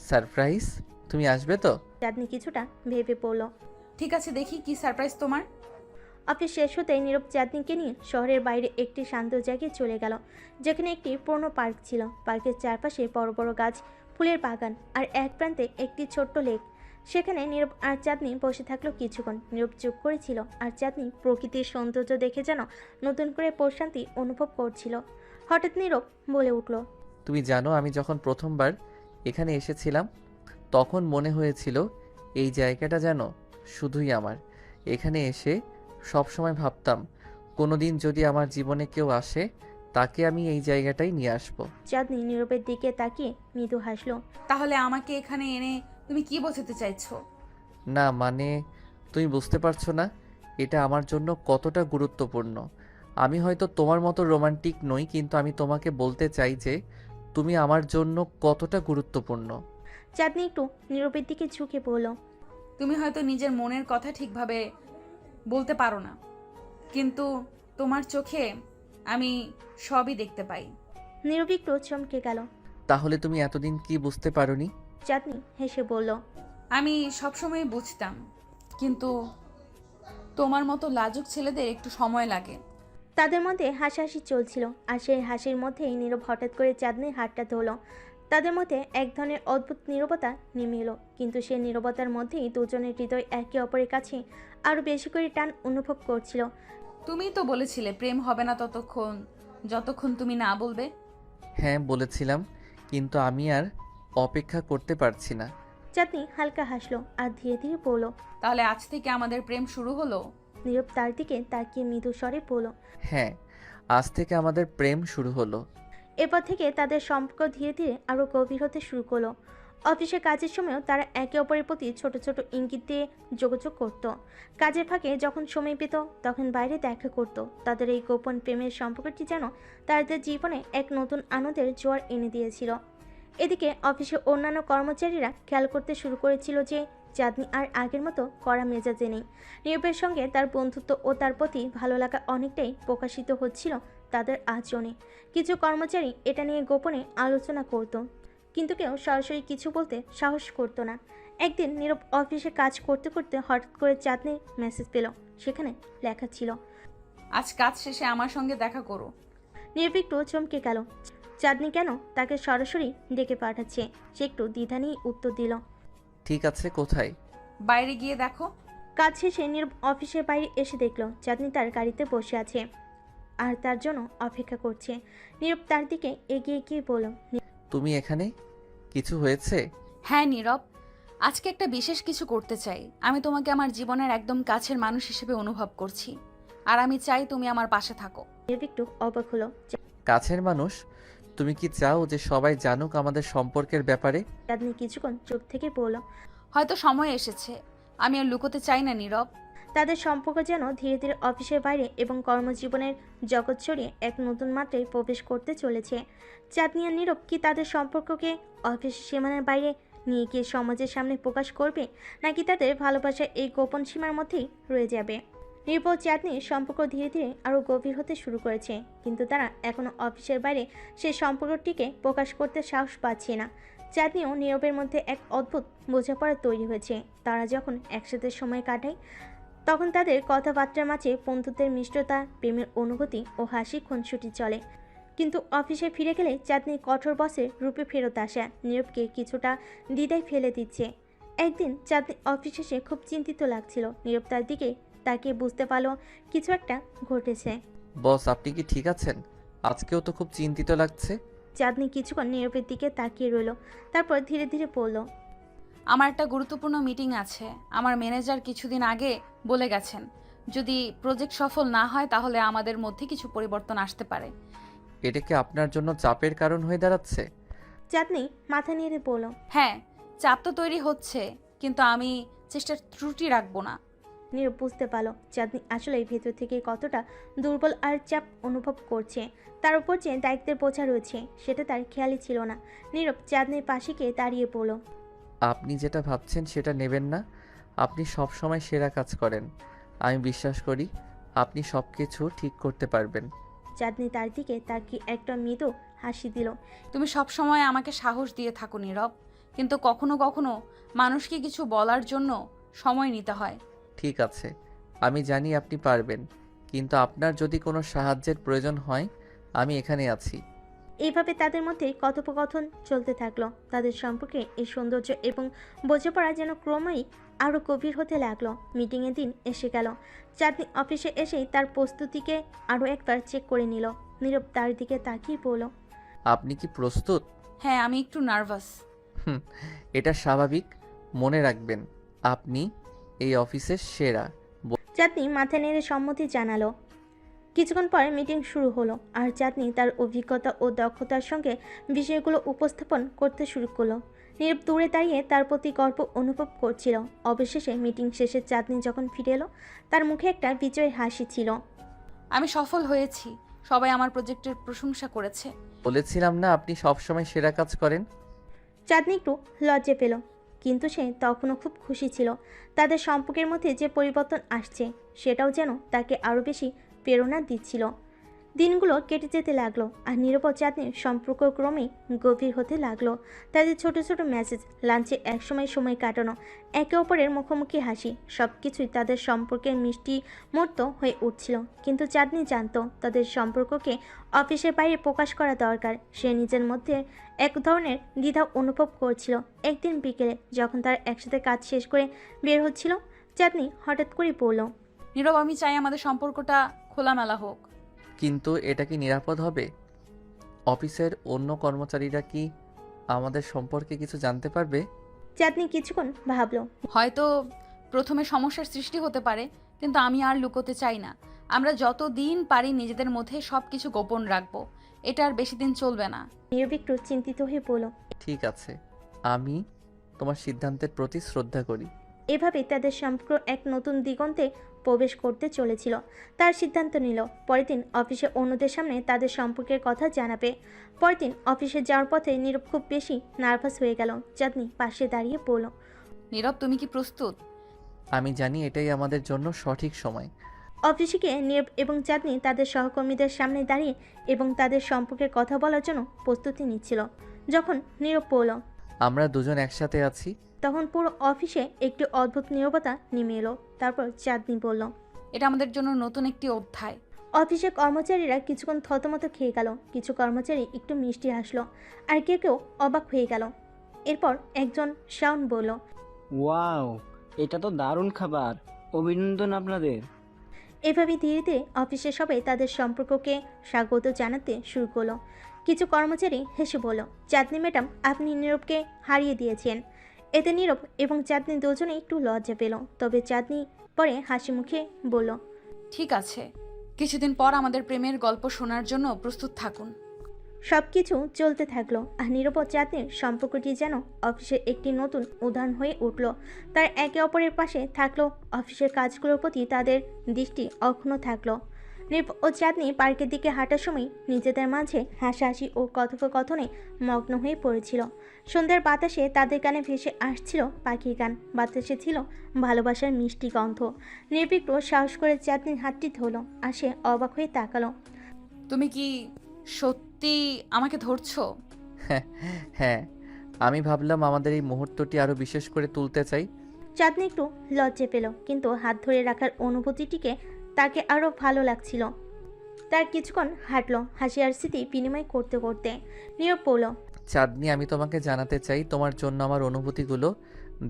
S3: সারপ্রাইজ, তুমি আসবে তো?
S2: চাঁদনি কিছুটা ভেবে পড়ল।
S1: ঠিক আছে, দেখি কি সারপ্রাইজ তোমার।
S2: অফিস শেষ হতেই নীরব চাঁদনিকে নিয়ে শহরের বাইরে একটি শান্ত জায়গায় চলে গেল, যেখানে একটি পুরনো পার্ক ছিল। পার্কের চারপাশে বড় বড় গাছ, ফুলের বাগান, আর এক প্রান্তে একটি ছোট্ট লেক। সেখানে নীরব আর চাঁদনি বসে থাকলো কিছুক্ষণ। নীরব চুপ করেছিল, আর চাঁদনি প্রকৃতির সৌন্দর্য দেখে যেন নতুন করে প্রশান্তি অনুভব করছিল। হঠাৎ নীরব বলে উঠল,
S3: তুমি জানো, আমি যখন প্রথমবার এখানে এসেছিলাম তখন মনে হয়েছিল এই জায়গাটা যেন শুধুই আমার। এখানে এসে সব সময় ভাবতাম কোনো দিন যদি আমার জীবনে কেউ আসে তাকে আমি এই জায়গাটাই নিয়ে আসবো।
S2: চাঁদনি নীরবের দিকে তাকিয়ে মৃদু হাসলো।
S1: তাহলে আমাকে এখানে এনে তুমি কি বোঝাতে চাইছো?
S3: না মানে, তুমি বুঝতে পারছো না এটা আমার জন্য কতটা গুরুত্বপূর্ণ। আমি হয়তো তোমার মতো রোমান্টিক নই, কিন্তু আমি তোমাকে বলতে চাই যে তুমি আমার জন্য কতটা গুরুত্বপূর্ণ।
S2: চাঁদনি একটু নীরবের দিকে ঝুঁকে বলল,
S1: তুমি হয়তো নিজের মনের কথা ঠিকভাবে বলতে পারো না, কিন্তু তোমার চোখে আমি সবই দেখতে পাই।
S2: নীরব একটু চমকে গেল।
S3: তাহলে তুমি এতদিন কি বুঝতে পারোনি?
S2: চাঁদনি হেসে বলল,
S1: আমি সবসময় বুঝতাম, কিন্তু তোমার মতো লাজুক ছেলেদের একটু সময় লাগে।
S2: তাদের মধ্যে হাসাহাসি চলছিল, আর সেই হাসির মধ্যেই নীরব হঠাৎ করে চাঁদনির হাতটা ধরল। তাদের মধ্যে এক ধরনের অদ্ভুত নীরবতা নেমে এলো, কিন্তু সেই নীরবতার মধ্যেই দুজনের হৃদয় একে অপরের কাছে আরও বেশি করে টান অনুভব করছিল।
S1: তুমিই তো বলেছিলে প্রেম হবে না ততক্ষণ যতক্ষণ তুমি না বলবে।
S3: হ্যাঁ বলেছিলাম, কিন্তু আমি আর অপেক্ষা করতে পারছি না।
S2: চাঁদনি হালকা হাসলো আর ধীরে ধীরে বলল,
S1: তাহলে আজ থেকে আমাদের প্রেম শুরু হলো।
S2: নীরব তার দিকে তাকিয়ে মৃদু স্বরে বলল,
S3: হ্যাঁ, আজ থেকে আমাদের প্রেম শুরু হলো।
S2: এরপর থেকে তাদের সম্পর্ক ধীরে ধীরে আরও গভীর হতে শুরু করলো। অফিসে কাজের সময়ও তারা একে অপরের প্রতি ছোট ছোট ইঙ্গিত দিয়ে যোগাযোগ করত। কাজের ফাঁকে যখন সময় পেত তখন বাইরে দেখা করত। তাদের এই গোপন প্রেমের সম্পর্কটি যেন তাদের জীবনে এক নতুন আনন্দের জোয়ার এনে দিয়েছিল। এদিকে অফিসে অন্যান্য কর্মচারীরা খেয়াল করতে শুরু করেছিল যে চাঁদনি আর আগের মতো কড়া মেজাজে নেই। নীরবের সঙ্গে তার বন্ধুত্ব ও তার প্রতি ভালো লাগা অনেকটাই প্রকাশিত হচ্ছিল তাদের আচরণে। কিছু কর্মচারী এটা নিয়ে গোপনে আলোচনা করত, কিন্তু কেউ সরাসরি কিছু বলতে সাহস করতো না। একদিন নীরব অফিসে কাজ করতে করতে হঠাৎ করে চাঁদনির মেসেজ পেল। সেখানে লেখা ছিল,
S1: আজ কাজ শেষে আমার সঙ্গে দেখা করো।
S2: নীরব একটু চমকে গেল। চাঁদনি কেন তাকে সরাসরি ডেকে পাঠাচ্ছে। সে একটু দ্বিধা নিয়ে উত্তর দিল,
S3: ঠিক আছে, কোথায়?
S1: বাইরে গিয়ে দেখো।
S2: কাজ শেষে নীরব অফিসের বাইরে এসে দেখল চাঁদনি তার গাড়িতে বসে আছে আর তার জন্য অপেক্ষা করছে। নীরব তার দিকে এগিয়ে গিয়ে বলল,
S3: তুমি এখানে? কিছু হয়েছে?
S1: হ্যাঁ নীরব, আজকে একটা বিশেষ কিছু করতে চাই। আমি তোমাকে আমার জীবনের একদম কাছের মানুষ হিসেবে অনুভব করছি, আর আমি চাই তুমি আমার পাশে থাকো।
S2: নীরব একটু অবাক হলো।
S3: কাছের মানুষ? তুমি কি চাও যে সবাই জানুক আমাদের সম্পর্কের ব্যাপারে?
S2: চাঁদনি কিছুক্ষণ চুপ থেকে বলল,
S1: হয়তো সময় এসেছে। আমি আর লুকোতে চাই না নীরব।
S2: তাদের সম্পর্ক যেন ধীরে ধীরে অফিসের বাইরে এবং কর্মজীবনের জগৎ ছড়িয়ে এক নতুন মাত্রায় প্রবেশ করতে চলেছে। চাঁদনি আর নীরব কি তাদের সম্পর্ককে অফিসের সীমানার বাইরে নিয়ে গিয়ে সমাজের সামনে প্রকাশ করবে, নাকি তাদের ভালোবাসা এই গোপন সীমার মধ্যেই রয়ে যাবে? নীরব ও চাঁদনির সম্পর্ক ধীরে ধীরে আরও গভীর হতে শুরু করেছে, কিন্তু তারা এখনও অফিসের বাইরে সেই সম্পর্কটিকে প্রকাশ করতে সাহস পাচ্ছে না। চাঁদনি ও নীরবের মধ্যে এক অদ্ভুত বোঝাপড়া তৈরি হয়েছে। তারা যখন একসাথে সময় কাটায় তখন তাদের কথাবার্তার মাঝে বন্ধুত্বের মিষ্টতা, প্রেমের অনুভূতি ও হাসি খুনসুটি চলে। কিন্তু অফিসে ফিরে গেলে চাঁদনি কঠোর বসের রূপে ফেরত আসা নীরবকে কিছুটা দ্বিধায় ফেলে দিচ্ছে। একদিন চাঁদনি অফিস এসে খুব চিন্তিত লাগছিল। নীরব তার দিকে তাকিয়ে বুঝতে পারল কিছু একটা ঘটেছে।
S3: বস, আপনি কি ঠিক আছেন? আজকেও তো খুব চিন্তিত লাগছে।
S2: চাঁদনি কিছুক্ষণ নীরবের দিকে তাকিয়ে রইল, তারপর ধীরে ধীরে বলল,
S1: আমার একটা গুরুত্বপূর্ণ মিটিং আছে। আমার ম্যানেজার কিছুদিন আগে বলে গেছেন, যদি প্রজেক্ট সফল না হয় তাহলে আমাদের মধ্যে কিছু পরিবর্তন আসতে পারে।
S3: এটা কি আপনার জন্য চাপের কারণ হয়ে দাঁড়াচ্ছে?
S2: চাঁদনি মাথা নেড়ে বলল,
S1: হ্যাঁ, চাপ তো তৈরি হচ্ছে, কিন্তু আমি চেষ্টার ত্রুটি রাখবো না।
S2: নীরব বুঝতে পারল চাঁদনি আসলে ভেতর থেকে কতটা দুর্বল আর চাপ অনুভব করছে। তার উপর যে দায়িত্বের বোঝা রয়েছে সেটা তার খেয়ালই ছিল না। নীরব চাঁদনির পাশে গিয়ে দাঁড়িয়ে পড়ল,
S3: আপনি যেটা ভাবছেন সেটা নেবেন না। আপনি সব সময় সেরা কাজ করেন। আমি বিশ্বাস করি আপনি সব কিছু ঠিক করতে পারবেন।
S2: চাঁদনি তার দিকে তাকিয়ে একটা মৃদু হাসি দিল।
S1: তুমি সব সময় আমাকে সাহস দিয়ে থাকো নীরব, কিন্তু কখনো কখনো মানুষকে কিছু বলার জন্য সময় নিতে হয়।
S3: ঠিক আছে, আমি জানি আপনি পারবেন, কিন্তু আপনার যদি কোনো সাহায্যের প্রয়োজন হয় আমি এখানে আছি।
S2: এইভাবে তাদের মধ্যে কথোপকথন চলতে থাকলো। তাদের সম্পর্কে এই সৌন্দর্য এবং বোঝাপড়া যেন ক্রমেই আরও গভীর হতে লাগলো। মিটিংয়ের দিন এসে গেল। চাঁদনি অফিসে এসেই তার প্রস্তুতিকে আরও একবার চেক করে নিল। নীরব তার দিকে তাকিয়ে বলল,
S3: আপনি কি প্রস্তুত?
S1: হ্যাঁ, আমি একটু নার্ভাস।
S3: হুম, এটা স্বাভাবিক। মনে রাখবেন আপনি এই অফিসের সেরা।
S2: চাঁদনি মাথা নেড়ে সম্মতি জানালো। কিছুক্ষণ পরে মিটিং শুরু হলো আর চাঁদনি তার অভিজ্ঞতা ও দক্ষতার সঙ্গে বিষয়গুলো উপস্থাপন করতে শুরু করলো। নীরব দূরে দাঁড়িয়ে তার প্রতি গর্ব অনুভব করছিল। অবশেষে মিটিং শেষে চাঁদনি যখন ফিরে এলো তার মুখে একটা বিজয়ের হাসি ছিল।
S1: আমি সফল হয়েছি, সবাই আমার প্রজেক্টের প্রশংসা করেছে।
S3: বলেছিলাম না আপনি সবসময় সেরা কাজ করেন।
S2: চাঁদনি একটু লজ্জা পেল, কিন্তু সে তখনও খুব খুশি ছিল। তাদের সম্পর্কের মধ্যে যে পরিবর্তন আসছে সেটাও যেন তাকে আরও বেশি প্রেরণা দিচ্ছিল। দিনগুলো কেটে যেতে লাগলো আর নীরব ও চাঁদনির সম্পর্ক ক্রমেই গভীর হতে লাগলো। তাদের ছোট ছোট মেসেজ, লাঞ্চে একসময় সময় কাটানো, একে অপরের মুখোমুখি হাসি, সব কিছুই তাদের সম্পর্কের মিষ্টি মুহূর্ত হয়ে উঠছিল। কিন্তু চাঁদনি জানতো তাদের সম্পর্ককে অফিসের বাইরে প্রকাশ করা দরকার। সে নিজের মধ্যে এক ধরনের দ্বিধা অনুভব করছিল। একদিন বিকেলে যখন তারা একসাথে কাজ শেষ করে বের হচ্ছিল, চাঁদনি হঠাৎ করে বলল,
S1: নীরব, আমি চাই আমাদের সম্পর্কটা খোলামেলা হোক।
S3: কিন্তু এটা কি নিরাপদ হবে? অফিসের অন্য কর্মচারীরা কি আমাদের সম্পর্কে কিছু জানতে পারবে?
S2: চাঁদনি কিছুক্ষণ ভাবলো।
S1: হয়তো প্রথমে সমস্যার সৃষ্টি হতে পারে, কিন্তু আমি আর লুকোতে চাই না। আমরা যত দিন পারি নিজেদের মধ্যে সব কিছু গোপন রাখবো। এটা আর বেশি দিন চলবে না।
S2: নীরব একটু চিন্তিত হয়ে বলল,
S3: ঠিক আছে, আমি তোমার সিদ্ধান্তের প্রতি শ্রদ্ধা করি।
S2: এভাবেই তাদের সম্পর্ক এক নতুন দিগন্তে প্রবেশ করতে চলেছিল। তার সিদ্ধান্ত নিল পরের দিন অফিসে অন্যদের সামনে তাদের সম্পর্কের কথা জানাবে। পরের দিন অফিসে যাওয়ার পথে নীরব খুব বেশি নার্ভাস হয়ে গেল। চাঁদনি পাশে দাঁড়িয়ে বলল,
S1: নীরব, তুমি কি প্রস্তুত?
S3: আমি জানি এটাই আমাদের জন্য সঠিক সময়।
S2: অফিসে গিয়ে নীরব এবং চাঁদনি তাদের সহকর্মীদের সামনে দাঁড়িয়ে এবং তাদের সম্পর্কের কথা বলার জন্য প্রস্তুতি নিচ্ছিল। যখন নীরব বলল,
S3: আমরা দুজন একসাথে আছি।
S2: তখন পুরো অফিসে একটি অদ্ভুত নীরবতা নেমে এলো। তারপর চাঁদনি বলল,
S1: এটা আমাদের জন্য নতুন একটি অধ্যায়।
S2: অফিসে কর্মচারীরা কিছুক্ষণ থতমত খেয়ে গেল। কিছু কর্মচারী একটু মিষ্টি হাসলো, আর কেউ কেউ অবাক হয়ে গেল। এরপর একজন শাওন বলল,
S8: ওয়াও, এটা তো দারুণ খাবার, অভিনন্দন আপনাদের।
S2: এভাবে ধীরে ধীরে অফিসে সবাই তাদের সম্পর্ককে স্বাগত জানাতে শুরু করলো। কিছু কর্মচারী হেসে বলল, চাঁদনি ম্যাডাম, আপনি নীরবকে হারিয়ে দিয়েছেন। এতে নীরব এবং চাঁদনি দুজনেই একটু লজ্জা পেল। তবে চাঁদনি পরে হাসি মুখে বলল,
S1: ঠিক আছে, কিছুদিন পর আমাদের প্রেমের গল্প শোনার জন্য প্রস্তুত থাকুন।
S2: সব কিছু চলতে থাকলো। আর নীরব ও চাঁদনির সম্পর্কটি যেন অফিসের একটি নতুন উদাহরণ হয়ে উঠল। তার একে অপরের পাশে থাকলো, অফিসের কাজগুলোর প্রতি তাদের দৃষ্টি অক্ষুণ্ণ থাকলো। নীরব ও চাঁদনি পার্কের দিকে হাঁটার সময় নিজেদের মাঝে হাসাহাসি ও কথোপকথনে মগ্ন হয়ে পড়েছিল। সন্ধ্যার বাতাসে তাদের কানে ভেসে আসছিল পাখির গান, বাতাসে ছিল ভালোবাসার মিষ্টি গন্ধ। নির্বিঘ্ন সাহস করে চাঁদনির হাতটি ধরল, আর সে অবাক হয়ে তাকালো।
S1: তুমি কি সত্যি আমাকে ধরছো?
S3: হ্যাঁ, আমি ভাবলাম আমাদের এই মুহূর্তটি আরও বিশেষ করে তুলতে চাই।
S2: চাঁদনি একটু লজ্জা পেল, কিন্তু হাত ধরে রাখার অনুভূতিটিকে তাকে আরও ভালো লাগছিল। তার কিছুক্ষণ হাঁটলো, হাসি আর স্মৃতি বিনিময় করতে করতে। নীরব বলল,
S3: চাঁদনি, আমি তোমাকে জানাতে চাই তোমার জন্য আমার অনুভূতিগুলো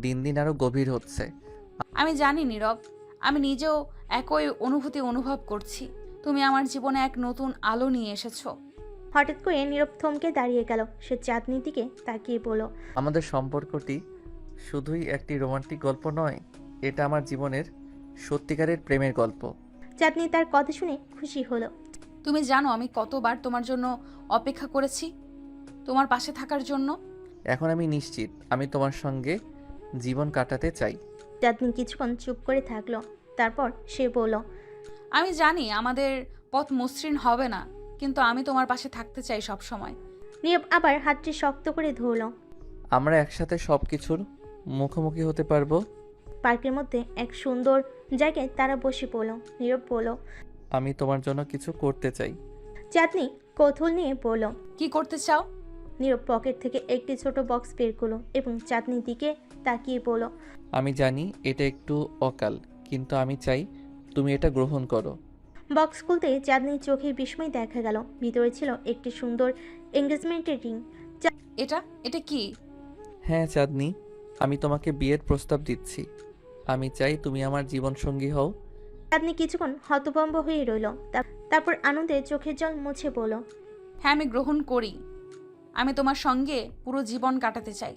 S3: দিন দিন আরও গভীর হচ্ছে।
S1: আমি জানি নীরব, আমি নিজেও একই অনুভূতি অনুভব করছি। তুমি আমার জীবনে এক নতুন আলো নিয়ে এসেছো।
S2: হঠাৎ করে নীরব থমকে দাঁড়িয়ে গেল। সে চাঁদনির দিকে তাকিয়ে বলল,
S3: আমাদের সম্পর্কটি শুধুই একটি রোমান্টিক গল্প নয়, এটা আমার জীবনের সত্যিকারের প্রেমের গল্প।
S2: চাঁদনি তার কথা শুনে খুশি হলো।
S1: তুমি জানো আমি কতবার তোমার জন্য অপেক্ষা করেছি, তোমার পাশে থাকার জন্য।
S3: এখন আমি নিশ্চিত আমি তোমার সঙ্গে জীবন কাটাতে চাই।
S2: চাঁদনি কিছুক্ষণ চুপ করে থাকলো। তারপর সে বলল,
S1: আমি জানি আমাদের পথ মসৃণ হবে না, কিন্তু আমি তোমার পাশে থাকতে চাই সব সময়।
S2: নীরব আবার হাতটি শক্ত করে ধরল।
S3: আমরা একসাথে সব কিছুর মুখোমুখি হতে পারবো।
S2: পার্কের মধ্যে এক সুন্দর জায়গায় তারা বসে পড়ল। নীরব বলল,
S3: আমি তোমার জন্য কিছু করতে চাই।
S2: চাঁদনি কৌতূহল নিয়ে বলল,
S1: কি করতে চাও?
S2: নীরব পকেট থেকে একটি ছোট বক্স বের করলো এবং চাঁদনির দিকে তাকিয়ে বলল,
S3: আমি জানি এটা একটু অকাল, কিন্তু আমি চাই তুমি এটা গ্রহণ করো।
S2: বক্স খুলতে চাঁদনির চোখে বিস্ময় দেখা গেল। ভিতরে ছিল একটি সুন্দর এঙ্গেজমেন্টের রিং।
S1: এটা এটা কি?
S3: হ্যাঁ চাঁদনি, আমি তোমাকে বিয়ের প্রস্তাব দিচ্ছি। আমি চাই তুমি আমার জীবনসঙ্গী হও।
S2: চাঁদনি কিছুক্ষণ হতভম্ব হয়ে রইল। তারপর আনন্দে চোখের জল মুছে বলল,
S1: হ্যাঁ, আমি গ্রহণ করি। আমি তোমার সঙ্গে পুরো জীবন কাটাতে চাই।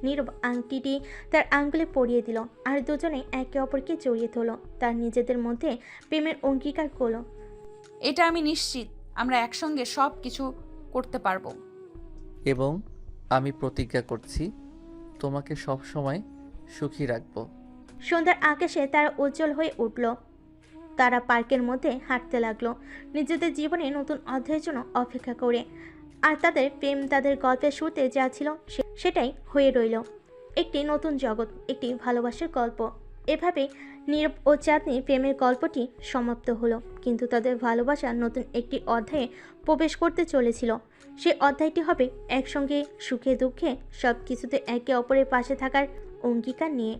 S2: নীরব আংটিটি তার আঙ্গুলে পরিয়ে দিল, আর দুজনে একে অপরকে জড়িয়ে ধরল। তার নিজেদের মধ্যে প্রেমের অঙ্গীকার করলো।
S1: এটা আমি নিশ্চিত আমরা একসঙ্গে সব কিছু করতে পারবো।
S3: এবং আমি প্রতিজ্ঞা করছি তোমাকে সব সময় সুখী রাখবো।
S2: সন্ধ্যার আকাশে তারা উজ্জ্বল হয়ে উঠল। তারা পার্কের মধ্যে হাঁটতে লাগলো, নিজেদের জীবনে নতুন অধ্যায়ের জন্য অপেক্ষা করে। আর তাদের প্রেম তাদের গল্পের শুরুতে যা ছিল সেটাই হয়ে রইল, একটি নতুন জগৎ, একটি ভালোবাসার গল্প। এভাবে নীরব ও চাঁদনি প্রেমের গল্পটি সমাপ্ত হলো। কিন্তু তাদের ভালোবাসা নতুন একটি অধ্যায়ে প্রবেশ করতে চলেছিল। সেই অধ্যায়টি হবে একসঙ্গে সুখে দুঃখে সব কিছুতে একে অপরের পাশে থাকার অঙ্গীকার নিয়ে।